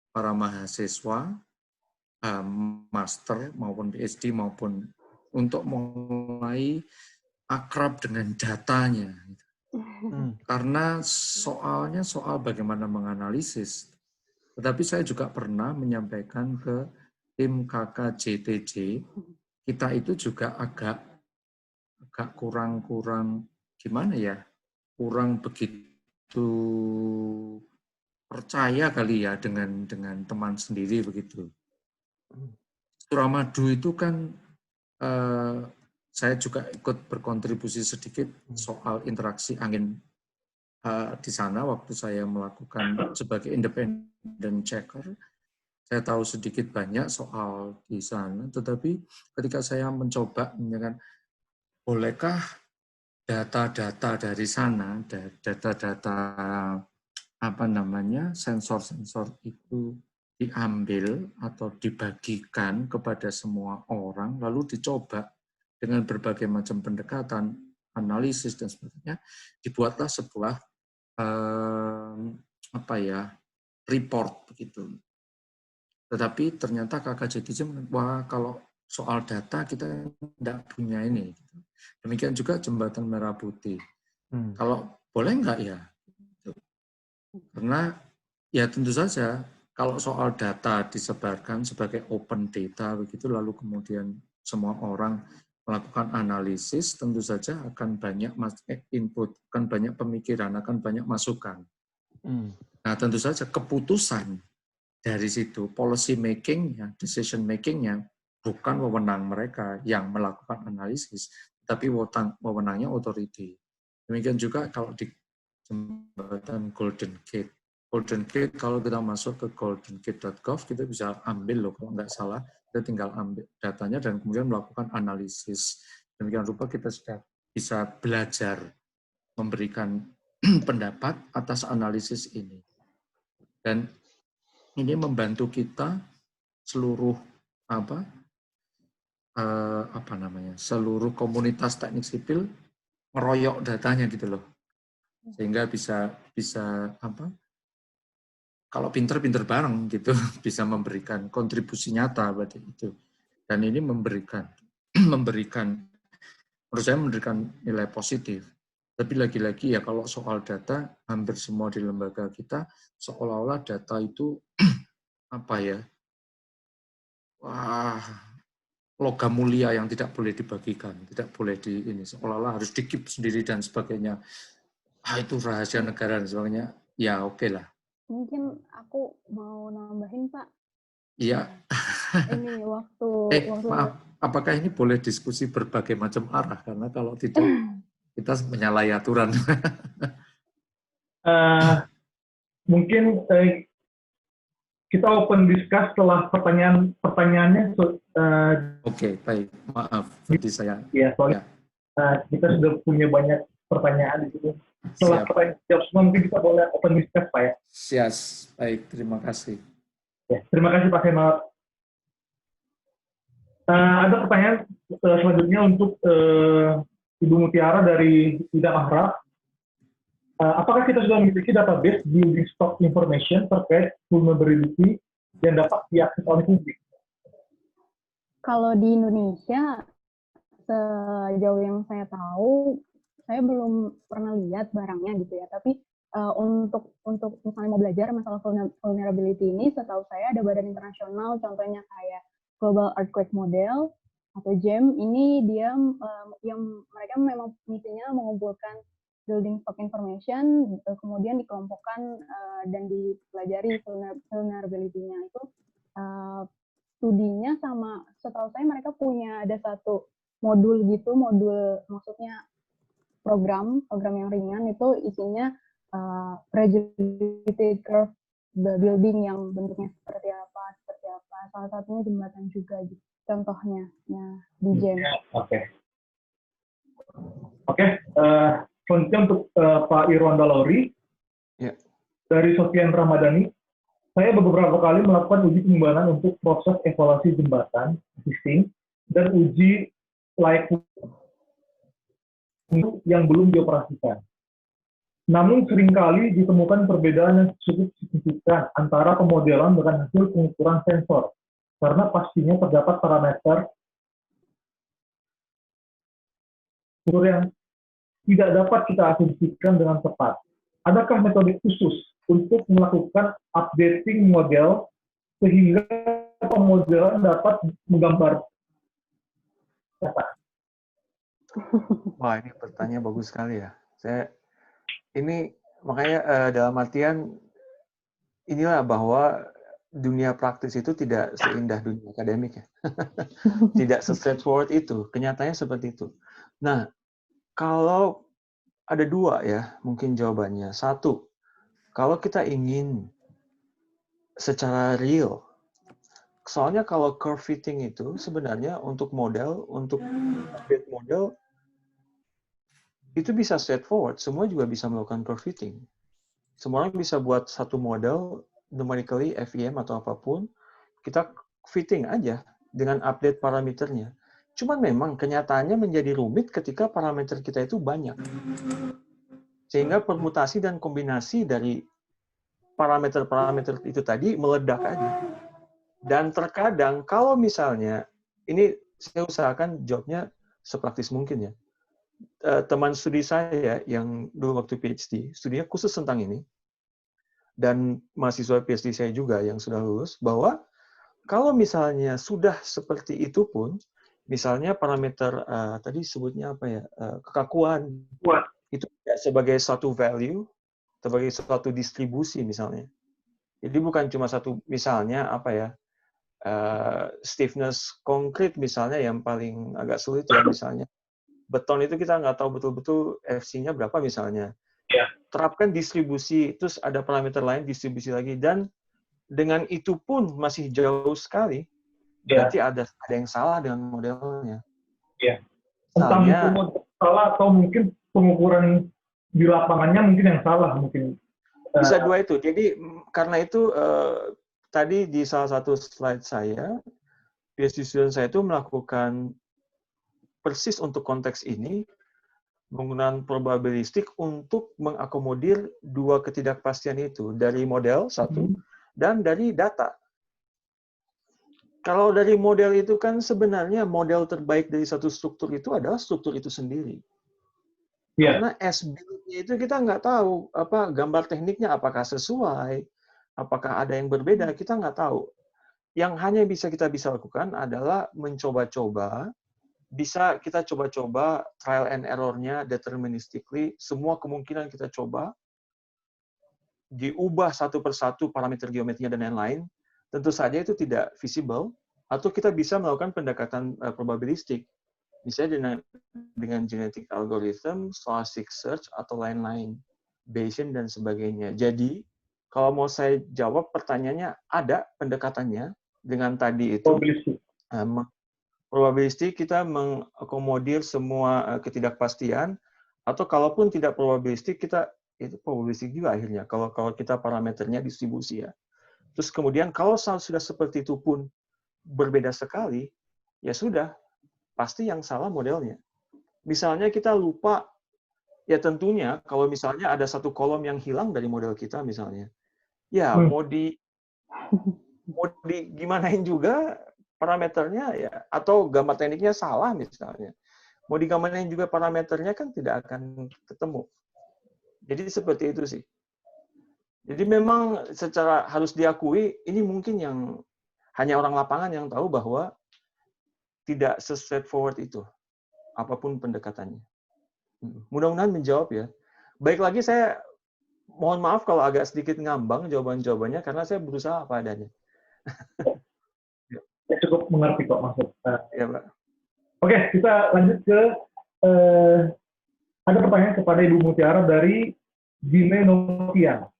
para mahasiswa, master maupun PhD maupun untuk mulai akrab dengan datanya. Karena soalnya soal bagaimana menganalisis. Tetapi saya juga pernah menyampaikan ke tim KKJTJ, kita itu juga agak kurang gimana ya, kurang begitu percaya kali ya dengan teman sendiri begitu. Suramadu itu kan saya juga ikut berkontribusi sedikit soal interaksi angin di sana waktu saya melakukan sebagai independent checker. Saya tahu sedikit banyak soal di sana, tetapi ketika saya mencoba menanyakan, bolehkah data-data dari sana, data-data apa namanya, sensor-sensor itu diambil atau dibagikan kepada semua orang, lalu dicoba dengan berbagai macam pendekatan, analisis dan sebagainya, dibuatlah sebuah report begitu. Tetapi ternyata KKJTJ, wah kalau soal data kita tidak punya ini. Demikian juga Jembatan Merah Putih. Kalau boleh enggak ya? Karena ya tentu saja kalau soal data disebarkan sebagai open data begitu, lalu kemudian semua orang melakukan analisis, tentu saja akan banyak input, akan banyak pemikiran, akan banyak masukan. Nah tentu saja keputusan dari situ, policy making-nya, decision making-nya bukan wewenang mereka yang melakukan analisis, tapi wewenangnya authority. Demikian juga kalau di jembatan Golden Gate. Golden Gate, kalau kita masuk ke goldengate.gov, kita bisa ambil loh kalau nggak salah Kita tinggal ambil datanya dan kemudian melakukan analisis. Demikian rupa kita sudah bisa belajar memberikan pendapat atas analisis ini. Dan ini membantu kita seluruh seluruh komunitas teknik sipil ngeroyok datanya gitu loh. Sehingga bisa kalau pinter-pinter bareng gitu, bisa memberikan kontribusi nyata berarti itu. Dan ini memberikan menurut saya memberikan nilai positif. Tapi lagi-lagi ya kalau soal data, hampir semua di lembaga kita seolah-olah data itu logam mulia yang tidak boleh dibagikan, tidak boleh seolah-olah harus di-keep sendiri dan sebagainya. Itu rahasia negara dan sebagainya. Ya oke lah. Mungkin aku mau nambahin, Pak. Iya. Ini waktu maaf, apakah ini boleh diskusi berbagai macam arah? Karena kalau tidak, kita menyalahi aturan. Mungkin kita open discuss setelah pertanyaannya. Oke, baik. Maaf, jadi saya. Ya, soalnya kita sudah punya banyak pertanyaan di situ. Setelah pertanyaan jawab semua, mungkin kita boleh open discuss, Pak ya. Siap, baik. Terima kasih. Ya, terima kasih Pak Henol. Ada pertanyaan selanjutnya untuk Ibu Mutiara dari Ida Ahraf. Apakah kita sudah memiliki database building stock information terkait vulnerability yang dapat diakses oleh publik? Kalau di Indonesia, sejauh yang saya tahu, saya belum pernah lihat barangnya gitu ya. Tapi untuk misalnya mau belajar masalah vulnerability ini, setahu saya ada badan internasional, contohnya kayak Global Earthquake Model atau GEM. Ini dia yang mereka memang misinya mengumpulkan building stock information, kemudian dikelompokkan dan dipelajari vulnerability-nya itu. Studinya sama, setahu saya mereka punya ada satu modul maksudnya program yang ringan itu isinya fragility curve the building yang bentuknya seperti apa. Salah satunya jembatan juga gitu. Contohnya di GEM. Oke. Selanjutnya untuk Pak Irwan Dalori dari Sofian Ramadhani. Saya beberapa kali melakukan uji pengembangan untuk proses evaluasi jembatan existing dan uji layak yang belum dioperasikan. Namun seringkali ditemukan perbedaan yang cukup signifikan antara pemodelan dengan hasil pengukuran sensor, karena pastinya terdapat parameter yang tidak dapat kita asumsikan dengan tepat. Adakah metode khusus untuk melakukan updating model sehingga pemodelan dapat menggambar data? Wah, ini pertanyaan bagus sekali ya. Ini makanya dalam artian inilah bahwa dunia praktis itu tidak seindah dunia akademik ya. Tidak se-straightforward itu. Kenyataannya seperti itu. Nah, kalau ada dua ya, mungkin jawabannya. Satu, kalau kita ingin secara real, soalnya kalau curve fitting itu sebenarnya untuk update model, itu bisa straightforward. Semua juga bisa melakukan curve fitting. Semua orang bisa buat satu model, numerically, FEM atau apapun, kita fitting aja dengan update parameternya. Cuman memang kenyataannya menjadi rumit ketika parameter kita itu banyak. Sehingga permutasi dan kombinasi dari parameter-parameter itu tadi meledak aja. Dan terkadang kalau misalnya, ini saya usahakan jawabnya sepraktis mungkin ya. Teman studi saya yang dulu waktu PhD, studinya khusus tentang ini, dan mahasiswa PhD saya juga yang sudah lulus, bahwa kalau misalnya sudah seperti itu pun, misalnya parameter tadi sebutnya apa ya, kekakuan, itu sebagai satu value, sebagai suatu distribusi misalnya. Jadi bukan cuma satu, misalnya apa ya, stiffness konkret misalnya yang paling agak sulit ya, misalnya beton itu kita nggak tahu betul-betul FC-nya berapa misalnya. Terapkan distribusi, terus ada parameter lain distribusi lagi, dan dengan itu pun masih jauh sekali berarti ada yang salah dengan modelnya. Iya. Entah Misalnya, mungkin salah atau mungkin pengukuran di lapangannya mungkin yang salah mungkin. bisa dua itu. Jadi karena itu tadi di salah satu slide saya, PhD student saya itu melakukan persis untuk konteks ini penggunaan probabilistik untuk mengakomodir dua ketidakpastian itu dari model satu dan dari data. Kalau dari model itu kan sebenarnya model terbaik dari satu struktur itu adalah struktur itu sendiri. Karena S-build-nya itu kita nggak tahu apa gambar tekniknya apakah sesuai, apakah ada yang berbeda, kita nggak tahu. Yang hanya kita bisa lakukan adalah mencoba-coba, bisa kita coba-coba trial and error-nya deterministically, semua kemungkinan kita coba, diubah satu persatu parameter geometrinya dan lain-lain, tentu saja itu tidak visible, atau kita bisa melakukan pendekatan probabilistik, misalnya dengan genetic algorithm, stochastic search, atau lain-lain, Bayesian dan sebagainya. Jadi, kalau mau saya jawab pertanyaannya, ada pendekatannya dengan tadi itu, probabilistik kita mengakomodir semua ketidakpastian, atau kalaupun tidak probabilistik, kita itu probabilistik juga akhirnya, kalau kita parameternya distribusi ya. Terus kemudian kalau sudah seperti itu pun berbeda sekali, ya sudah, pasti yang salah modelnya. Misalnya kita lupa, ya tentunya kalau misalnya ada satu kolom yang hilang dari model kita misalnya, ya mau gimanain juga parameternya ya, atau gambar tekniknya salah misalnya. Mau digamarin juga parameternya kan tidak akan ketemu. Jadi seperti itu sih. Jadi memang secara harus diakui, ini mungkin yang hanya orang lapangan yang tahu bahwa tidak se-straightforward itu, apapun pendekatannya. Mudah-mudahan menjawab ya. Baik lagi saya mohon maaf kalau agak sedikit ngambang jawaban-jawabannya, karena saya berusaha apa adanya. Ya, cukup mengerti kok maksud. Ya, Pak. Oke, kita lanjut ke ada pertanyaan kepada Ibu Mutiara dari Gine Notian.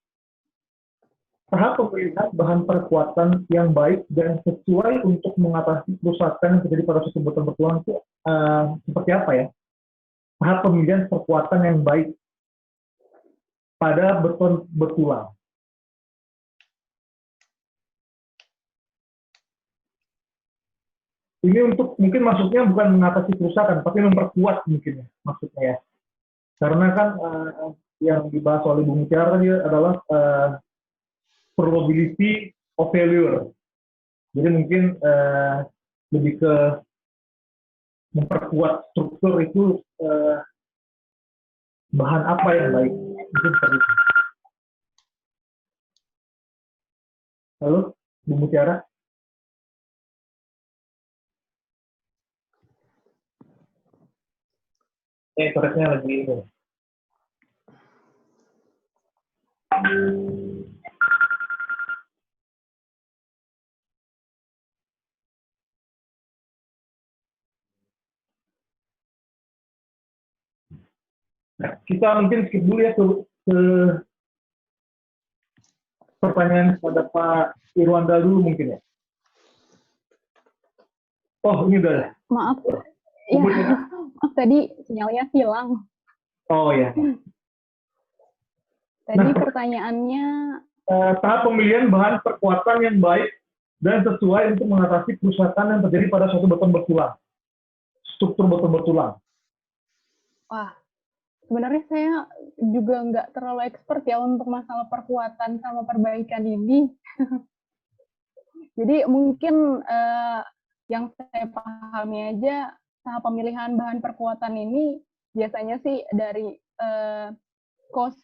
Tahap pemilihan bahan perkuatan yang baik dan sesuai untuk mengatasi kerusakan yang terjadi pada susu beton bertulang itu seperti apa ya? Tahap pemilihan perkuatan yang baik pada beton bertulang. Ini untuk mungkin maksudnya bukan mengatasi kerusakan, tapi memperkuat mungkin ya, maksudnya ya. Karena kan yang dibahas oleh Ibu Mutiara tadi adalah probability of failure. Jadi mungkin lebih ke memperkuat struktur itu bahan apa yang baik. Mungkin seperti itu. Halo, Bu Mutiara? Koreknya lagi ini. Nah, kita mungkin skip dulu ya ke pertanyaan kepada Pak Irwanda dulu mungkin ya. Oh, ini udah. Maaf. Ya, maaf tadi sinyalnya hilang. Oh ya. Tadi pertanyaannya tahap pemilihan bahan perkuatan yang baik dan sesuai untuk mengatasi kerusakan yang terjadi pada suatu beton bertulang. Struktur beton bertulang. Wah, sebenarnya saya juga nggak terlalu expert ya untuk masalah perkuatan sama perbaikan ini. Jadi mungkin yang saya pahami aja, tahap pemilihan bahan perkuatan ini biasanya sih dari cost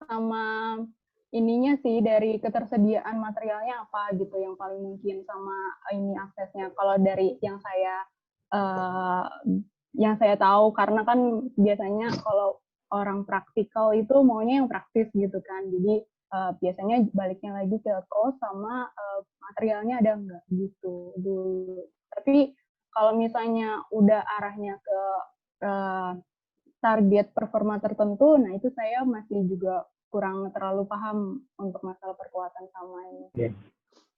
sama ininya sih, dari ketersediaan materialnya apa gitu yang paling mungkin, sama ini aksesnya. Kalau dari yang saya tahu, karena kan biasanya kalau orang praktikal itu maunya yang praktis gitu kan, jadi biasanya baliknya lagi ke cost sama materialnya ada nggak gitu dulu. Tapi kalau misalnya udah arahnya ke target performa tertentu, nah itu saya masih juga kurang terlalu paham untuk masalah perkuatan sama ini.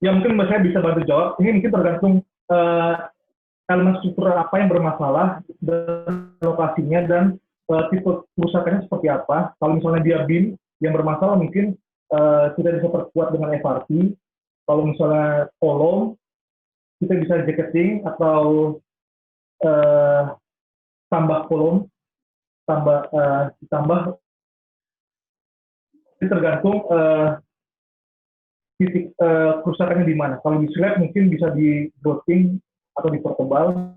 Ya mungkin saya bisa bantu jawab. Ini mungkin tergantung elemen struktur apa yang bermasalah, dan lokasinya, dan tipe kerusakannya seperti apa. Kalau misalnya dia BIM yang bermasalah, mungkin kita bisa perkuat dengan FRP. Kalau misalnya kolom, kita bisa jacketing atau tambah kolom, tambah. Ini tergantung titik kerusakannya di mana. Kalau di slab mungkin bisa di growting atau dipertebal.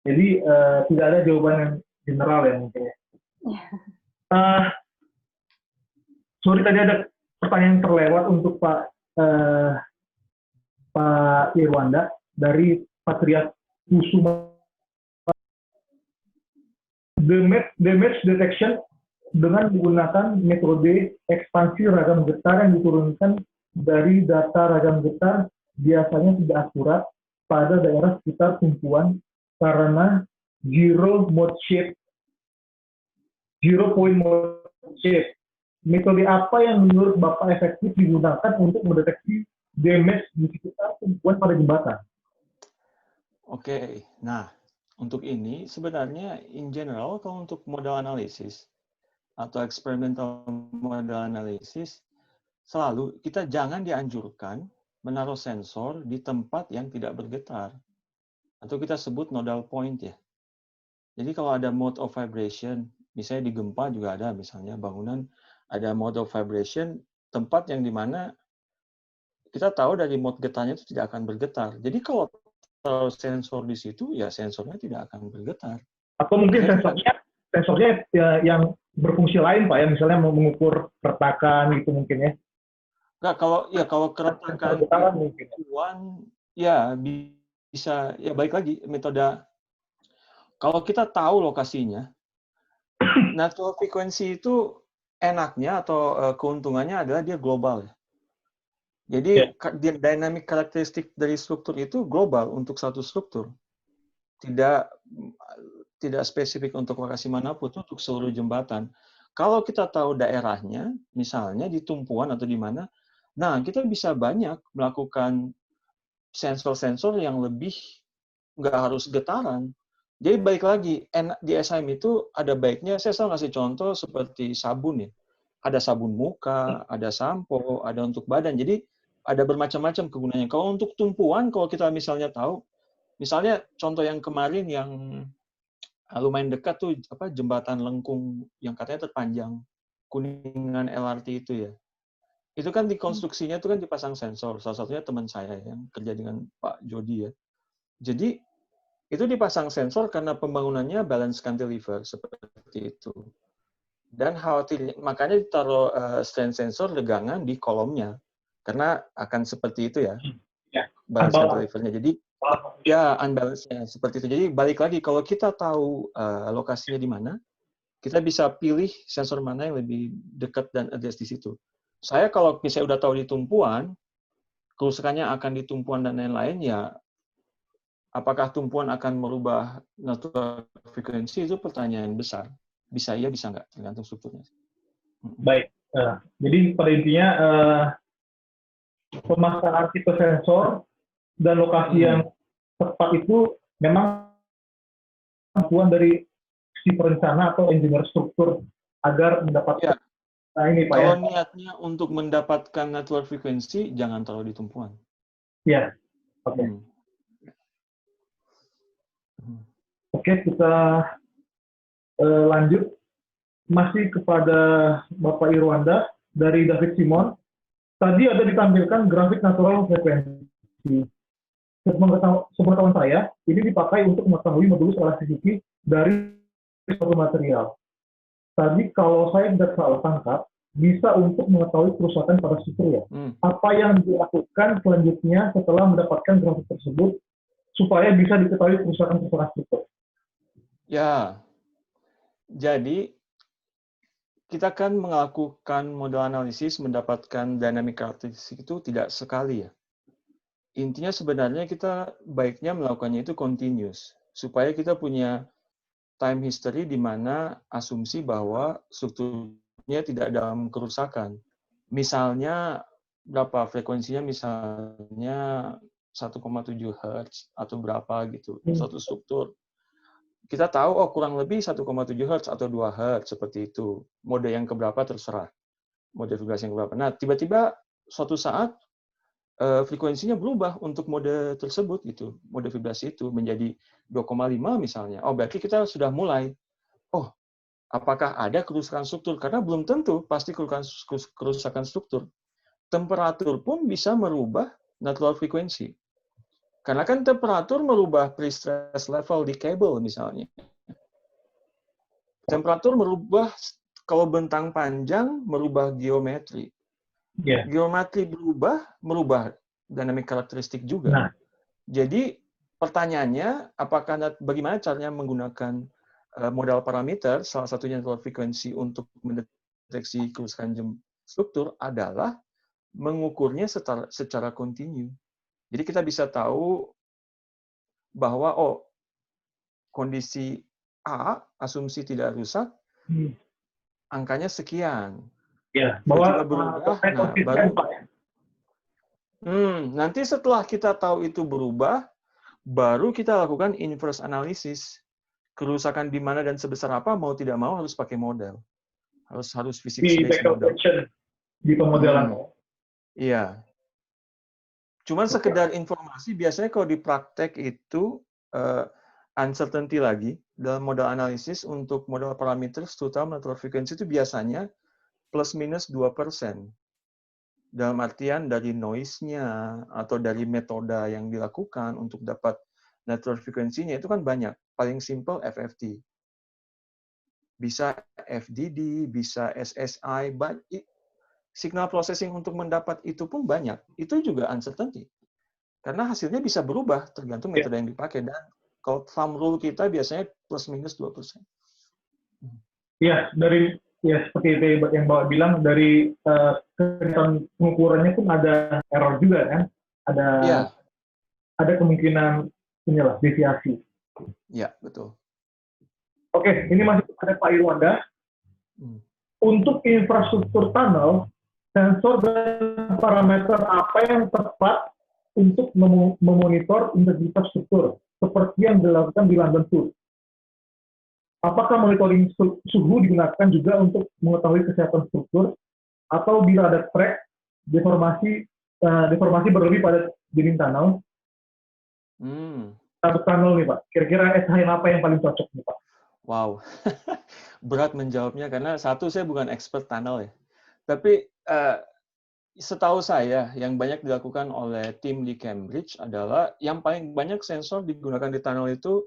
Jadi tidak ada jawaban yang general ya mungkin ya. Sorry tadi ada pertanyaan terlewat untuk Pak Irwanda dari Patria Kusuma. Damage detection dengan menggunakan metode ekspansi ragam getar yang diturunkan dari data ragam getar biasanya tidak akurat pada daerah sekitar tumpuan karena zero point mode shape. Metode apa yang menurut Bapak efektif digunakan untuk mendeteksi damage di sekitar tumpuan pada jembatan? Oke, nah untuk ini sebenarnya in general kalau untuk modal analisis atau experimental model analysis, selalu kita jangan dianjurkan menaruh sensor di tempat yang tidak bergetar. Atau kita sebut nodal point ya. Jadi kalau ada mode of vibration, misalnya di gempa juga ada misalnya bangunan, ada mode of vibration, tempat yang dimana kita tahu dari mode getarnya itu tidak akan bergetar. Jadi kalau taruh sensor di situ, ya sensornya tidak akan bergetar. Atau mungkin sensornya yang berfungsi lain Pak ya, misalnya mau mengukur keretakan gitu mungkin ya. Enggak, kalau keretakan tumpuan ya bisa ya balik lagi metode. Kalau kita tahu lokasinya, natural frequency itu enaknya atau keuntungannya adalah dia global ya. Jadi dynamic karakteristik dari struktur itu global untuk satu struktur. Tidak spesifik untuk lokasi manapun, untuk seluruh jembatan. Kalau kita tahu daerahnya, misalnya di tumpuan atau di mana, nah kita bisa banyak melakukan sensor-sensor yang lebih nggak harus getaran. Jadi balik lagi, di SIM itu ada baiknya, saya selalu ngasih contoh seperti sabun ya. Ada sabun muka, ada sampo, ada untuk badan. Jadi ada bermacam-macam kegunaannya. Kalau untuk tumpuan, kalau kita misalnya tahu, misalnya contoh yang kemarin yang lumayan dekat tuh jembatan lengkung yang katanya terpanjang Kuningan LRT itu ya. Itu kan di konstruksinya itu kan dipasang sensor. Salah satunya teman saya yang kerja dengan Pak Jody ya. Jadi itu dipasang sensor karena pembangunannya balance cantilever seperti itu. Dan khawatir makanya ditaruh stand sensor legangan di kolomnya karena akan seperti itu ya. Balance cantilevernya. Jadi ya, unbalance-nya seperti itu. Jadi balik lagi, kalau kita tahu lokasinya di mana, kita bisa pilih sensor mana yang lebih dekat dan address di situ. Saya kalau misalnya udah tahu di tumpuan, kerusakannya akan di tumpuan dan lain-lain, ya apakah tumpuan akan merubah natural frequency, itu pertanyaan besar. Bisa iya, bisa nggak, tergantung strukturnya. Baik, jadi pada intinya pemasangan tipe sensor dan lokasi yang tepat itu memang kemampuan dari si perencana atau engineer struktur agar mendapatkan ini Pak ya. Kalau niatnya untuk mendapatkan natural frequency, jangan taruh di tumpuan. Ya, oke. Oke, kita lanjut. Masih kepada Bapak Irwanda dari David Simon. Tadi ada ditampilkan grafik natural frekuensi. Sepengetahuan saya, ini dipakai untuk mengetahui modulus elasticity dari suatu material. Tadi kalau saya tidak salah tangkap, bisa untuk mengetahui kerusakan pada struktur ya. Apa yang dilakukan selanjutnya setelah mendapatkan grafik tersebut supaya bisa diketahui kerusakan struktur? Ya, jadi kita kan melakukan model analisis mendapatkan dynamic karakteristik itu tidak sekali ya. Intinya sebenarnya kita baiknya melakukannya itu continuous supaya kita punya time history di mana asumsi bahwa strukturnya tidak dalam kerusakan. Misalnya berapa frekuensinya, misalnya 1,7 Hz atau berapa gitu, suatu struktur. Kita tahu, oh kurang lebih 1,7 Hz atau 2 Hz, seperti itu. Mode yang keberapa terserah. Mode vibrasi yang keberapa. Nah, tiba-tiba suatu saat frekuensinya berubah untuk mode tersebut gitu. Mode vibrasi itu menjadi 2,5 misalnya. Oh, berarti kita sudah mulai, oh, apakah ada kerusakan struktur? Karena belum tentu pasti kerusakan struktur. Temperatur pun bisa merubah natural frequency. Karena kan temperatur merubah pre-stress level di kabel misalnya. Temperatur merubah, kalau bentang panjang, merubah geometri. Yeah. Geometri merubah dynamic karakteristik juga. Nah. Jadi pertanyaannya, bagaimana caranya menggunakan modal parameter, salah satunya natural frequency, untuk mendeteksi kerusakan struktur adalah mengukurnya secara kontinu. Jadi kita bisa tahu bahwa kondisi A, asumsi tidak rusak, angkanya sekian. Ya, bahwa berubah, nanti setelah kita tahu itu berubah, baru kita lakukan inverse analysis. Kerusakan di mana dan sebesar apa, mau tidak mau harus pakai model. Harus physics-based model. Di pemodelan. Iya. Cuman sekedar informasi, biasanya kalau di praktek itu uncertainty lagi dalam modal analisis untuk modal parameter, terutama natural frequency, itu biasanya plus minus 2%. Dalam artian dari noise-nya atau dari metode yang dilakukan untuk dapat natural frequency-nya itu kan banyak. Paling simple FFT. Bisa FDD, bisa SSI, signal processing untuk mendapat itu pun banyak. Itu juga uncertainty. Karena hasilnya bisa berubah tergantung metode yang dipakai. Dan kalau thumb rule kita biasanya plus minus 2%. Ya, seperti itu yang Bapak bilang, dari pengukurannya pun ada error juga kan? Ada kemungkinan deviasi. Ya, betul. Oke, ini masih ada Pak Irwanda. Untuk infrastruktur tunnel, sensor dan parameter apa yang tepat untuk memonitor integritas struktur, seperti yang dilakukan di London Tool? Apakah monitoring suhu digunakan juga untuk mengetahui kesehatan struktur, atau bila ada crack, deformasi berlebih pada dinding tunnel? Tunnel nih Pak, kira-kira SHM apa yang paling cocok nih Pak? Wow, berat menjawabnya karena satu, saya bukan expert tunnel ya. Tapi setahu saya yang banyak dilakukan oleh tim di Cambridge adalah yang paling banyak sensor digunakan di tunnel itu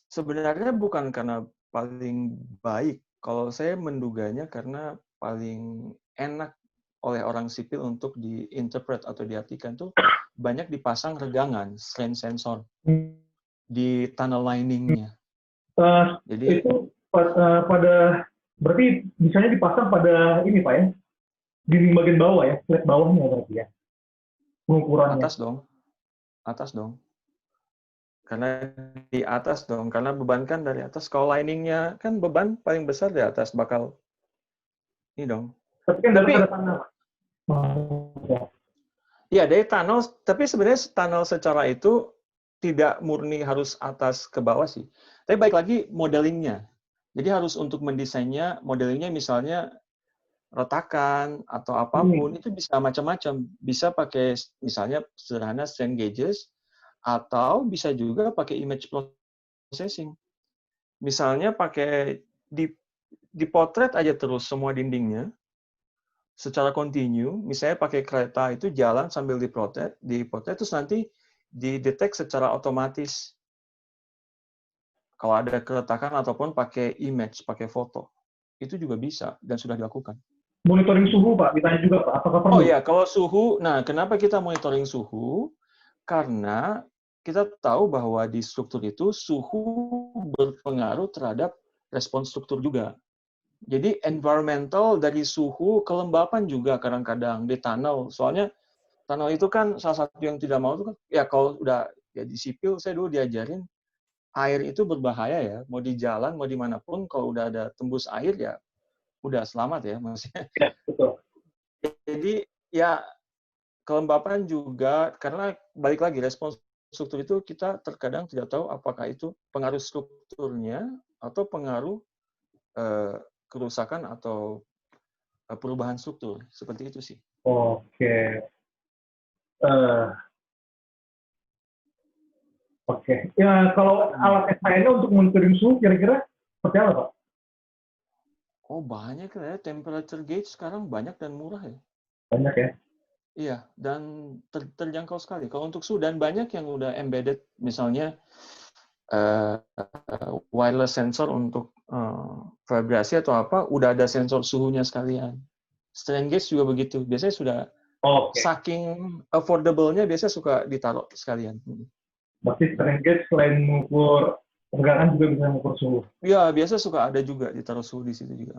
sebenarnya bukan karena paling baik. Kalau saya menduganya karena paling enak oleh orang sipil untuk diinterpret atau diartikan tuh banyak dipasang regangan, strain sensor di tunnel lining-nya. Jadi itu berarti bisanya dipasang pada ini Pak ya, dinding bagian bawah ya, flat bawahnya berarti ya, pengukurannya. Atas dong. Karena di atas dong, karena beban kan dari atas. Kalau liningnya kan beban paling besar di atas, bakal ini dong. Tapi kan ada tunnel. Iya, dari tunnel, tapi sebenarnya tunnel secara itu tidak murni harus atas ke bawah sih. Tapi baik lagi modelingnya. Jadi harus untuk mendesainnya, modelingnya misalnya retakan atau apapun, itu bisa macam-macam. Bisa pakai misalnya sederhana strain gauges, atau bisa juga pakai image processing. Misalnya pakai dipotret aja terus semua dindingnya, secara kontinu, misalnya pakai kereta itu jalan sambil dipotret, terus nanti didetek secara otomatis. Kalau ada keretakan ataupun pakai image, pakai foto. Itu juga bisa dan sudah dilakukan. Monitoring suhu, Pak, ditanya juga, Pak, apakah perlu? Oh iya, kalau suhu, nah kenapa kita monitoring suhu? Karena kita tahu bahwa di struktur itu suhu berpengaruh terhadap respons struktur juga. Jadi environmental dari suhu, kelembapan juga kadang-kadang di tunnel. Soalnya tunnel itu kan salah satu yang tidak mau itu kan, ya kalau udah ya di sipil, saya dulu diajarin, air itu berbahaya ya. Mau di jalan, mau dimanapun, kalau udah ada tembus air ya udah selamat ya maksudnya. Ya, betul. Jadi ya kelembapan juga, karena balik lagi respons struktur itu kita terkadang tidak tahu apakah itu pengaruh strukturnya atau pengaruh kerusakan atau perubahan struktur. Seperti itu sih. Oke. Oke. Ya, kalau alat SIN untuk monitoring suhu kira-kira seperti apa, Pak? Oh, banyak ya. Temperature gauge sekarang banyak dan murah ya. Banyak ya? Iya, dan terjangkau sekali. Kalau untuk suhu, dan banyak yang udah embedded, misalnya wireless sensor untuk vibrasi atau apa, udah ada sensor suhunya sekalian. Strain gauge juga begitu. Biasanya sudah saking affordable-nya, biasanya suka ditaruh sekalian. Berarti strain gauge selain mengukur tegangan juga bisa mengukur suhu. Iya, biasa suka ada juga ditaruh suhu di situ juga.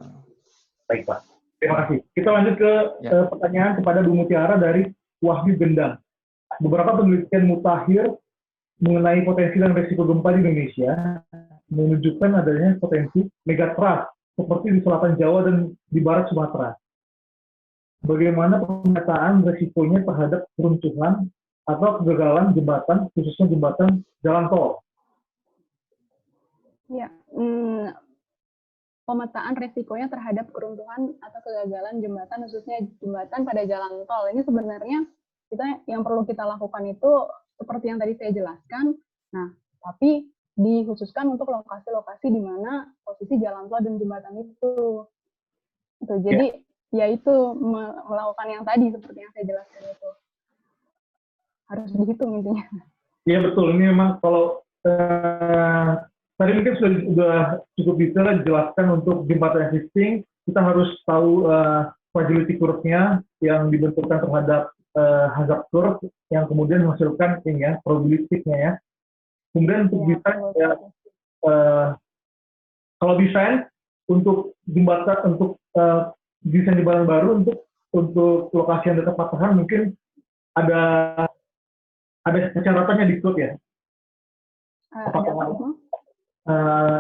Baik, Pak. Terima kasih. Kita lanjut ke pertanyaan kepada Bu Mutiara dari Wahyu Gendang. Beberapa penelitian mutakhir mengenai potensi dan risiko gempa di Indonesia menunjukkan adanya potensi megatrust seperti di selatan Jawa dan di barat Sumatera. Bagaimana pemetaan risikonya terhadap keruntuhan atau kegagalan jembatan, khususnya jembatan jalan tol? Ya, pemetaan risikonya terhadap keruntuhan atau kegagalan jembatan, khususnya jembatan pada jalan tol. Ini sebenarnya yang perlu kita lakukan itu seperti yang tadi saya jelaskan. Nah, tapi dikhususkan untuk lokasi-lokasi di mana posisi jalan tol dan jembatan itu. Jadi ya itu melakukan yang tadi seperti yang saya jelaskan itu. Harus dihitung intinya. Iya betul. Ini memang kalau tadi mungkin sudah cukup detail dijelaskan untuk jembatan existing, kita harus tahu fragility curve-nya yang dibentukkan terhadap hazard curve yang kemudian menghasilkan ini ya, probabilistiknya ya. Kemudian untuk desain ya, kalau desain untuk jembatan, untuk desain jembatan baru untuk lokasi yang dekat patahan mungkin ada persyaratannya di code ya.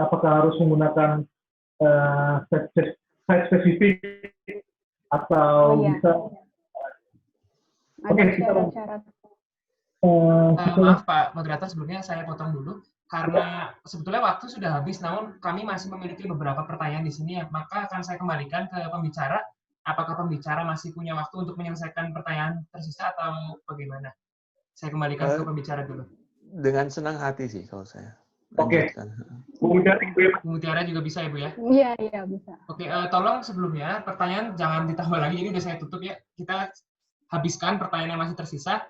Apakah harus menggunakan site spesifik atau bisa? Ada syarat-syarat. Maaf Pak Moderator, sebelumnya saya potong dulu karena sebetulnya waktu sudah habis, namun kami masih memiliki beberapa pertanyaan di sini, maka akan saya kembalikan ke pembicara. Apakah pembicara masih punya waktu untuk menyelesaikan pertanyaan tersisa atau bagaimana? Saya kembalikan ke pembicara dulu. Dengan senang hati sih kalau saya. Oke. Bu Mutiara juga bisa ya Bu ya? Iya bisa. Oke, tolong sebelumnya pertanyaan jangan ditambah lagi, ini udah saya tutup ya. Kita habiskan pertanyaan yang masih tersisa.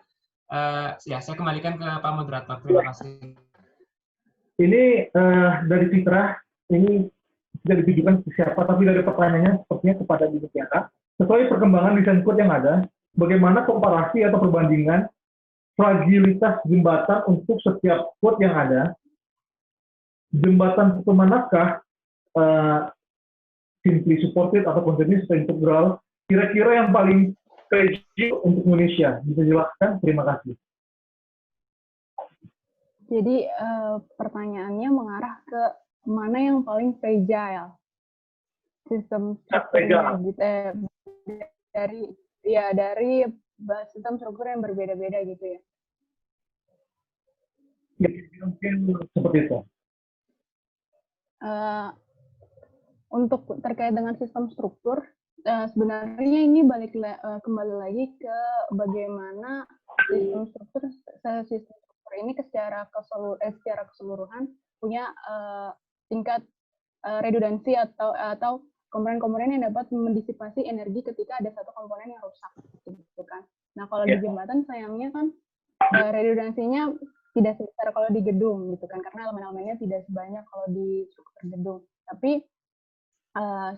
Ya, saya kembalikan ke Pak Moderator. Terima kasih. Ini dari Citra, ini tidak ditujukan ke siapa, tapi dari pertanyaannya sepertinya kepada Bu Mutiara. Sesuai perkembangan desain code yang ada, bagaimana komparasi atau perbandingan fragilitas jembatan untuk setiap code yang ada? Jembatan manakah simply supported atau continuous atau integral, kira-kira yang paling fragile untuk Indonesia? Bisa jelaskan? Terima kasih. Jadi pertanyaannya mengarah ke mana yang paling fragile sistem strukturnya gitu, dari sistem struktur yang berbeda-beda gitu ya. Ya, mungkin seperti itu. Untuk terkait dengan sistem struktur, sebenarnya ini kembali lagi ke bagaimana sistem struktur ini secara keseluruhan punya tingkat redundansi atau komponen-komponen yang dapat mendisipasi energi ketika ada satu komponen yang rusak, gitu kan. Nah kalau di jembatan sayangnya kan redundansinya tidak sebesar kalau di gedung, gitu kan, karena elemen-elemennya tidak sebanyak kalau di struktur gedung. Tapi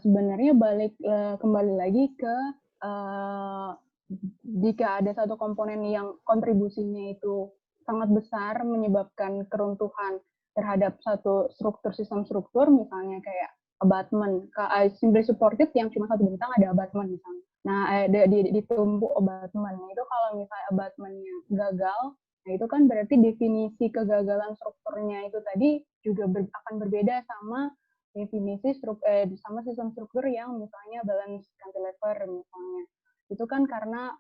sebenarnya kembali lagi ke jika ada satu komponen yang kontribusinya itu sangat besar menyebabkan keruntuhan terhadap satu sistem struktur, misalnya kayak abutment, simply supported yang cuma satu bentang ada abutment misalnya. Nah, ditumpuk abutment. Itu kalau misalnya abutmentnya gagal, nah itu kan berarti definisi kegagalan strukturnya itu tadi juga akan berbeda sama definisi sama sistem struktur yang misalnya balance cantilever misalnya. itu kan karena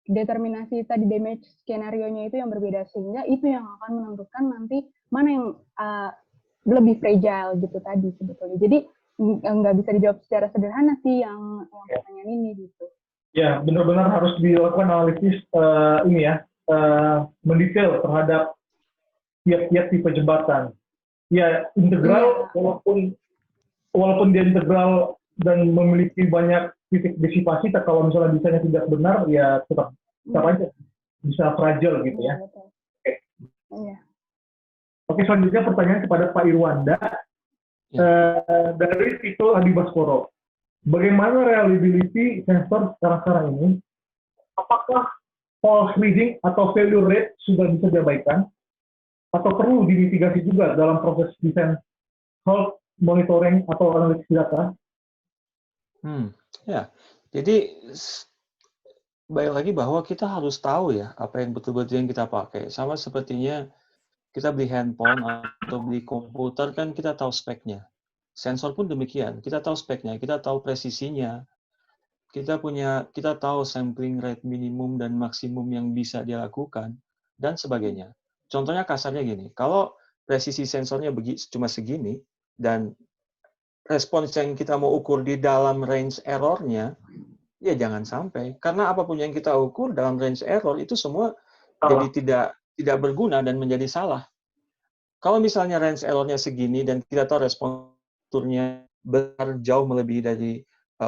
determinasi tadi damage skenario-nya itu yang berbeda, sehingga itu yang akan menentukan nanti mana yang lebih fragile gitu tadi sebetulnya. Jadi nggak bisa dijawab secara sederhana sih yang pertanyaan ini gitu. Ya, benar-benar harus dilakukan analisis mendetail terhadap tiap-tiap tipe jembatan. Ya, integral walaupun dia integral dan memiliki banyak titik disipasi, kalau misalnya desainnya tidak benar, ya tetap aja bisa fragile gitu ya. Oke. Iya. Oke, selanjutnya pertanyaan kepada Pak Irwanda dari Tito Adi Baskoro. Bagaimana reliability sensor sekarang ini? Apakah false reading atau failure rate sudah bisa diabaikan? Atau perlu dimitigasi juga dalam proses desain health monitoring atau analisis data? Ya, jadi balik lagi bahwa kita harus tahu ya apa yang betul-betul yang kita pakai. Sama sepertinya kita beli handphone atau beli komputer kan kita tahu speknya. Sensor pun demikian, kita tahu speknya, kita tahu presisinya, kita tahu sampling rate minimum dan maksimum yang bisa dilakukan dan sebagainya. Contohnya kasarnya gini, kalau presisi sensornya cuma segini dan respons yang kita mau ukur di dalam range error-nya, ya jangan sampai. Karena apapun yang kita ukur dalam range error itu semua jadi tidak berguna dan menjadi salah. Kalau misalnya range error-nya segini dan kita tahu responnya besar jauh melebihi dari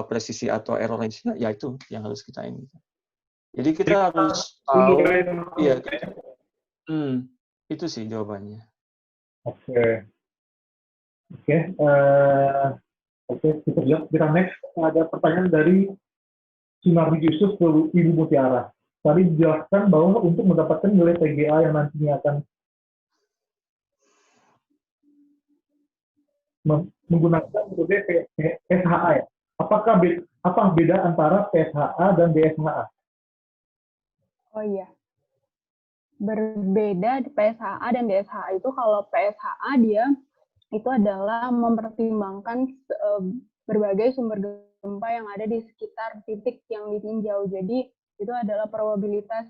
presisi atau error range-nya, ya itu yang harus kita ini. Jadi kita harus tahu, ya, itu sih jawabannya. Oke, kita lihat. Kita next ada pertanyaan dari Sunardi Yusuf ke Ibu Mutiara. Tadi dijelaskan bahwa untuk mendapatkan nilai PGA yang nantinya akan menggunakan metode PSHA ya. Apa beda antara PSHA dan BSHA? Oh iya. Berbeda PSHA dan DSHA itu, kalau PSHA dia itu adalah mempertimbangkan berbagai sumber gempa yang ada di sekitar titik yang ditinjau. Jadi itu adalah probabilitas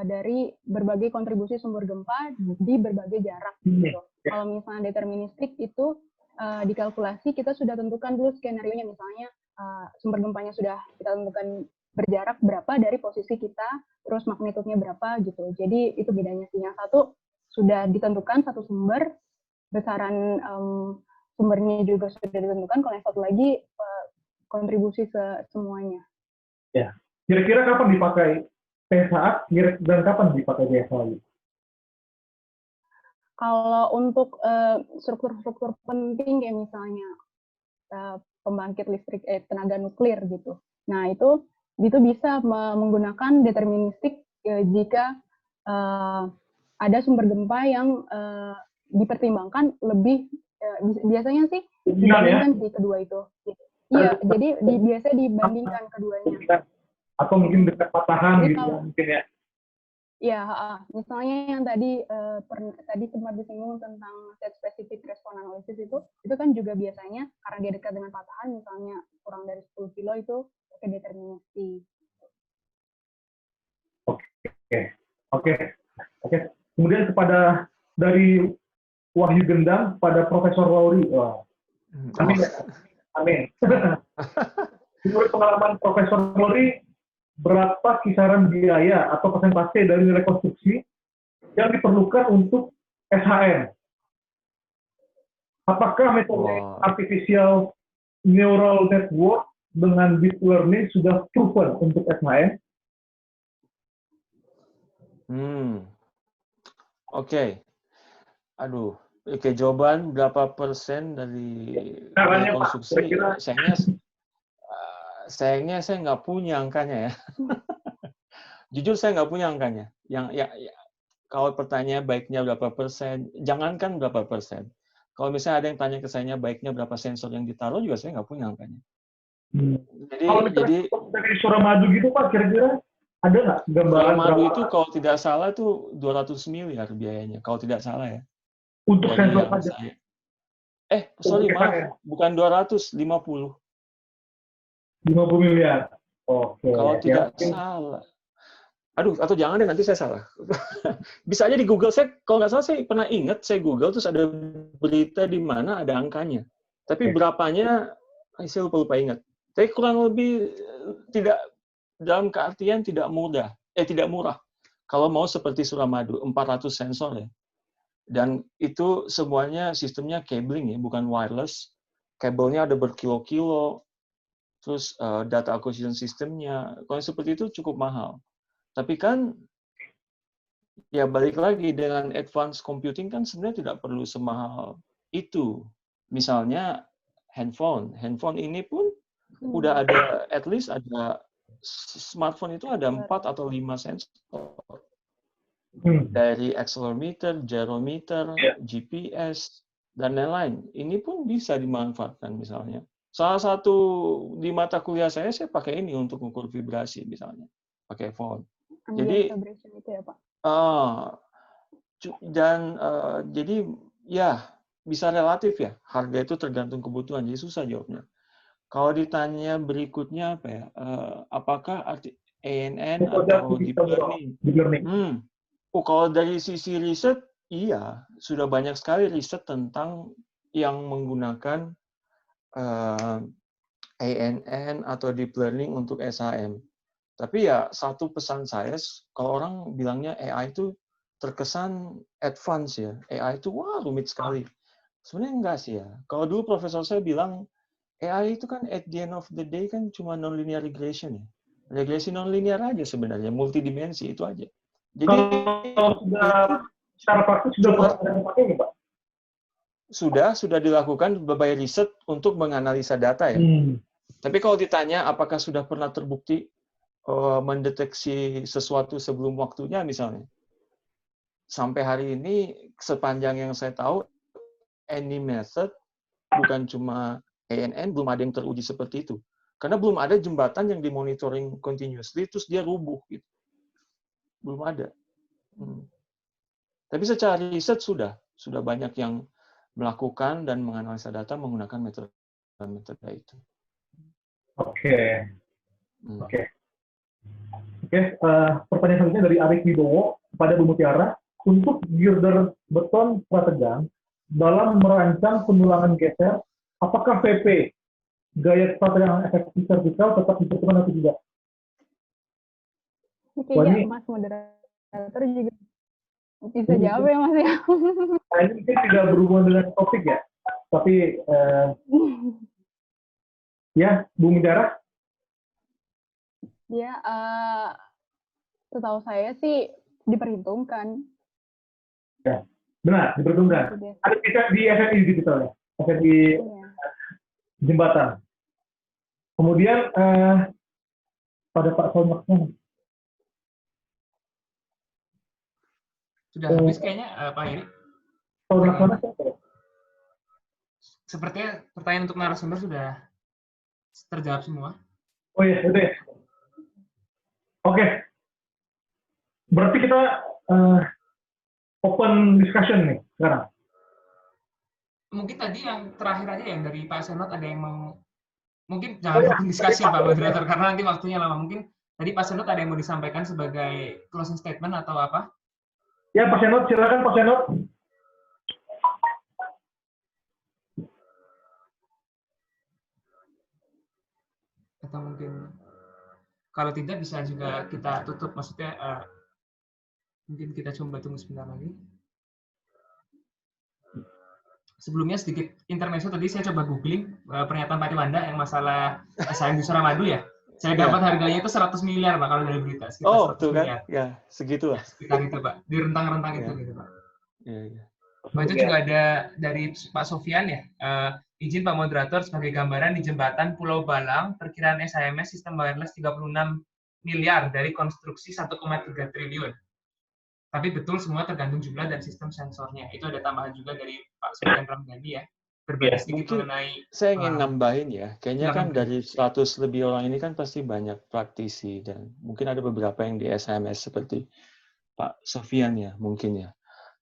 dari berbagai kontribusi sumber gempa di berbagai jarak. Gitu. Kalau misalnya deterministik itu dikalkulasi, kita sudah tentukan dulu skenario-nya, misalnya sumber gempanya sudah kita tentukan berjarak berapa dari posisi kita, terus magnitudenya berapa gitu. Jadi itu bedanya sih. Yang satu sudah ditentukan satu sumber, besaran sumbernya juga sudah ditentukan, kalau yang satu lagi kontribusi semuanya. Ya, kira-kira kapan dipakai PSHA dan kapan dipakai DSHA? Kalau untuk struktur-struktur penting kayak misalnya pembangkit listrik tenaga nuklir gitu. Nah, itu bisa menggunakan deterministik jika ada sumber gempa yang dipertimbangkan lebih biasanya sih dibandingkan di kedua itu. Iya, jadi biasanya dibandingkan keduanya. Atau mungkin dekat patahan gitu mungkin ya. Iya, misalnya yang tadi sempat disinggung tentang set specific response analysis itu kan juga biasanya karena dia dekat dengan patahan, misalnya kurang dari 10 kilo itu pakai deterministik. Oke. Kemudian dari Wahyu Gendang pada Profesor Lauri. Amin. Menurut pengalaman Profesor Lauri, berapa kisaran biaya atau persentase dari nilai konstruksi yang diperlukan untuk SHM? Apakah metode artificial neural network dengan deep learning sudah proven untuk SHM? Oke. Jawaban berapa persen dari konstruksi? Sayangnya saya nggak punya angkanya ya. Jujur saya nggak punya angkanya. Kalau pertanyaan baiknya berapa persen, jangankan berapa persen. Kalau misalnya ada yang tanya ke saya baiknya berapa sensor yang ditaruh, juga saya nggak punya angkanya. Jadi dari Suramadu gitu Pak, kira-kira ada nggak gambaran? Suramadu itu kalau tidak salah itu 200 miliar biayanya, kalau tidak salah ya. Untuk sensor saja. Maaf, bukan 200, 50. 50 miliar. Oke. Kalau Ya, tidak mungkin salah. Aduh, atau jangan deh nanti saya salah. Bisa aja di Google. Saya kalau nggak salah saya pernah ingat saya Google terus ada berita di mana ada angkanya. Tapi Oke. berapanya saya lupa ingat. Tapi kurang lebih tidak dalam keartian tidak murah. Kalau mau seperti Suramadu 400 sensor ya. Dan itu semuanya sistemnya cabling ya, bukan wireless. Kabelnya ada berkilo-kilo. Terus data acquisition sistemnya. Kalau seperti itu cukup mahal. Tapi kan ya balik lagi dengan advanced computing kan sebenarnya tidak perlu semahal itu. Misalnya handphone. Handphone ini pun udah ada, at least ada smartphone itu ada 4 atau 5 sensor. Dari accelerometer, gyrometer, Ya. GPS, dan lain-lain. Ini pun bisa dimanfaatkan misalnya. Salah satu di mata kuliah saya pakai ini untuk ukur vibrasi misalnya. Pakai phone. Jadi, vibration itu ya, Pak? Jadi ya bisa relatif ya. Harga itu tergantung kebutuhan. Jadi susah jawabnya. Kalau ditanya berikutnya apa ya? Apakah arti ANN atau deep learning? Kalau dari sisi riset, iya sudah banyak sekali riset tentang yang menggunakan ANN atau deep learning untuk SHM. Tapi ya satu pesan saya, kalau orang bilangnya AI itu terkesan advance ya. AI itu wah rumit sekali. Sebenarnya enggak sih ya. Kalau dulu profesor saya bilang AI itu kan at the end of the day kan cuma nonlinear regression ya. Regresi nonlinear aja sebenarnya, multidimensi itu aja. Jadi kalau sudah secara praktis sudah pernah dipakai nggak, Pak? Sudah dilakukan berbagai riset untuk menganalisa data ya. Tapi kalau ditanya apakah sudah pernah terbukti mendeteksi sesuatu sebelum waktunya misalnya. Sampai hari ini, sepanjang yang saya tahu, any method, bukan cuma ANN, belum ada yang teruji seperti itu. Karena belum ada jembatan yang dimonitoring continuously, terus dia rubuh. Gitu. Belum ada. Tapi secara riset sudah banyak yang melakukan dan menganalisa data menggunakan metode itu. Oke. Pertanyaan selanjutnya dari Arif Wibowo kepada Bu Mutiara. Untuk girder beton prategang dalam merancang pendulangan geser, apakah VP gaya prategang efektif vertikal tetap diperlukan atau tidak? Kayaknya Mas moderator juga bisa jawab ya Mas ya. Nah, ini mungkin tidak berhubungan dengan topik ya, tapi ya Bu Mutiara. Ya, setahu saya sih diperhitungkan. Ya, benar, diperhitungkan. Ada di FFI gitu ya, FFI jembatan. Kemudian pada Pak Solmaknya. Sudah habis kayaknya Pak Heri. Sepertinya pertanyaan untuk narasumber sudah terjawab semua. Oh iya, itu ya. Oke. Berarti kita open discussion nih sekarang. Mungkin tadi yang terakhir aja yang dari Pak Senot ada yang mau, mungkin jangan open discussion Pak Moderator karena nanti waktunya lama. Mungkin tadi Pak Senot ada yang mau disampaikan sebagai closing statement atau apa? Ya Pak Senot, silakan Pak Senot. Atau mungkin kalau tidak bisa juga kita tutup, maksudnya mungkin kita coba tunggu sebentar lagi. Sebelumnya sedikit intermezzo, tadi saya coba googling pernyataan Pak Iwanda yang masalah SHM di Suramadu ya. Saya dapat harganya itu 100 miliar Pak kalau dari berita. Sekitar 100 miliar. Kan? Ya, segitu lah. Sekitar itu Pak, di rentang-rentang itu gitu Pak. Iya. Itu juga ada dari Pak Sofian ya. Izin Pak Moderator sebagai gambaran di jembatan Pulau Balang, perkiraan SHMS sistem wireless 36 miliar dari konstruksi 1,3 triliun. Tapi betul semua tergantung jumlah dan sistem sensornya. Itu ada tambahan juga dari Pak Sofian Ramdhani ya. Berbeda sedikit mengenai. Saya ingin nambahin ya. Kayaknya kan dari 100 lebih orang ini kan pasti banyak praktisi dan mungkin ada beberapa yang di SHMS seperti Pak Sofian ya mungkin ya.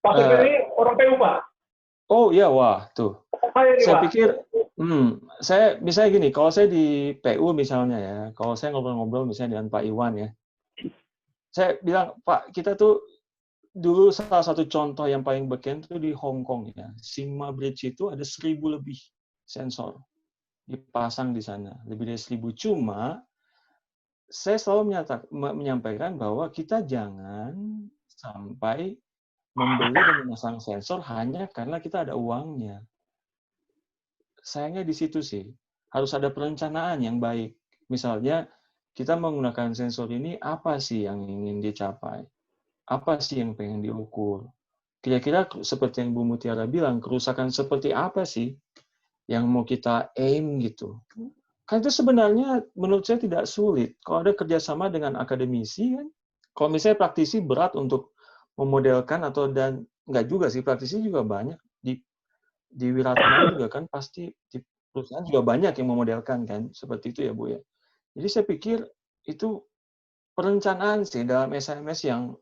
Pak Sofian ini orang PU Pak? Oh iya, wah tuh. Saya pikir, saya misalnya gini, kalau saya di PU misalnya ya, kalau saya ngobrol-ngobrol misalnya dengan Pak Iwan ya, saya bilang, Pak, kita tuh dulu salah satu contoh yang paling beken itu di Hong Kong ya. Sigma Bridge itu ada 1.000 lebih sensor dipasang di sana, lebih dari 1.000. Cuma saya selalu menyampaikan bahwa kita jangan sampai membeli dan memasang sensor hanya karena kita ada uangnya. Sayangnya di situ sih, harus ada perencanaan yang baik. Misalnya, kita menggunakan sensor ini, apa sih yang ingin dicapai? Apa sih yang pengen diukur? Kira-kira seperti yang Bu Mutiara bilang, kerusakan seperti apa sih yang mau kita aim gitu? Kan itu sebenarnya menurut saya tidak sulit. Kalau ada kerjasama dengan akademisi, kan, kalau misalnya praktisi berat untuk memodelkan dan enggak juga sih, praktisi juga banyak di Wiratma juga kan pasti di perusahaan juga banyak yang memodelkan kan, seperti itu ya Bu ya. Jadi saya pikir itu perencanaan sih dalam SMS yang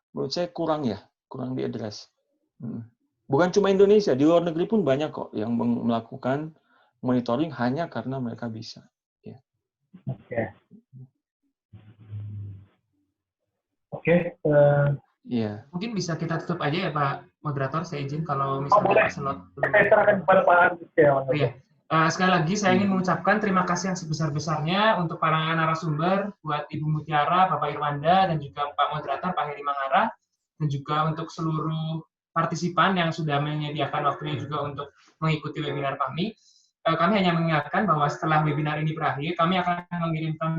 menurut saya kurang diadres. Bukan cuma Indonesia, di luar negeri pun banyak kok yang melakukan monitoring hanya karena mereka bisa. Ya. Oke. Iya. Mungkin bisa kita tutup aja ya Pak Moderator, saya izin kalau misalnya Pak Senot belum. Saya serahkan kepada Pak Agus ya. Iya. Sekali lagi saya ingin mengucapkan terima kasih yang sebesar-besarnya untuk para narasumber, buat Ibu Mutiara, Bapak Irwanda, dan juga Pak Moderator, Pak Heri Mangara, dan juga untuk seluruh partisipan yang sudah menyediakan waktunya juga untuk mengikuti webinar kami. Kami hanya mengingatkan bahwa setelah webinar ini berakhir, kami akan mengirimkan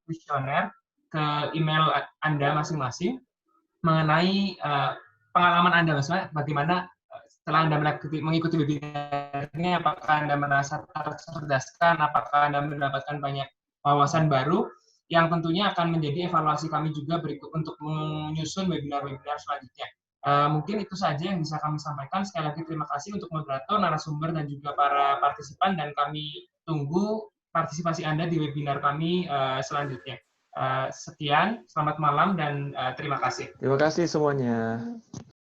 kuesioner ke email Anda masing-masing mengenai pengalaman Anda, maksudnya bagaimana setelah Anda mengikuti webinar ini, apakah Anda merasa tercerdaskan, apakah Anda mendapatkan banyak wawasan baru, yang tentunya akan menjadi evaluasi kami juga berikut untuk menyusun webinar-webinar selanjutnya. Mungkin itu saja yang bisa kami sampaikan. Sekali lagi terima kasih untuk moderator, narasumber, dan juga para partisipan, dan kami tunggu partisipasi Anda di webinar kami selanjutnya. Sekian, selamat malam, dan terima kasih. Terima kasih semuanya.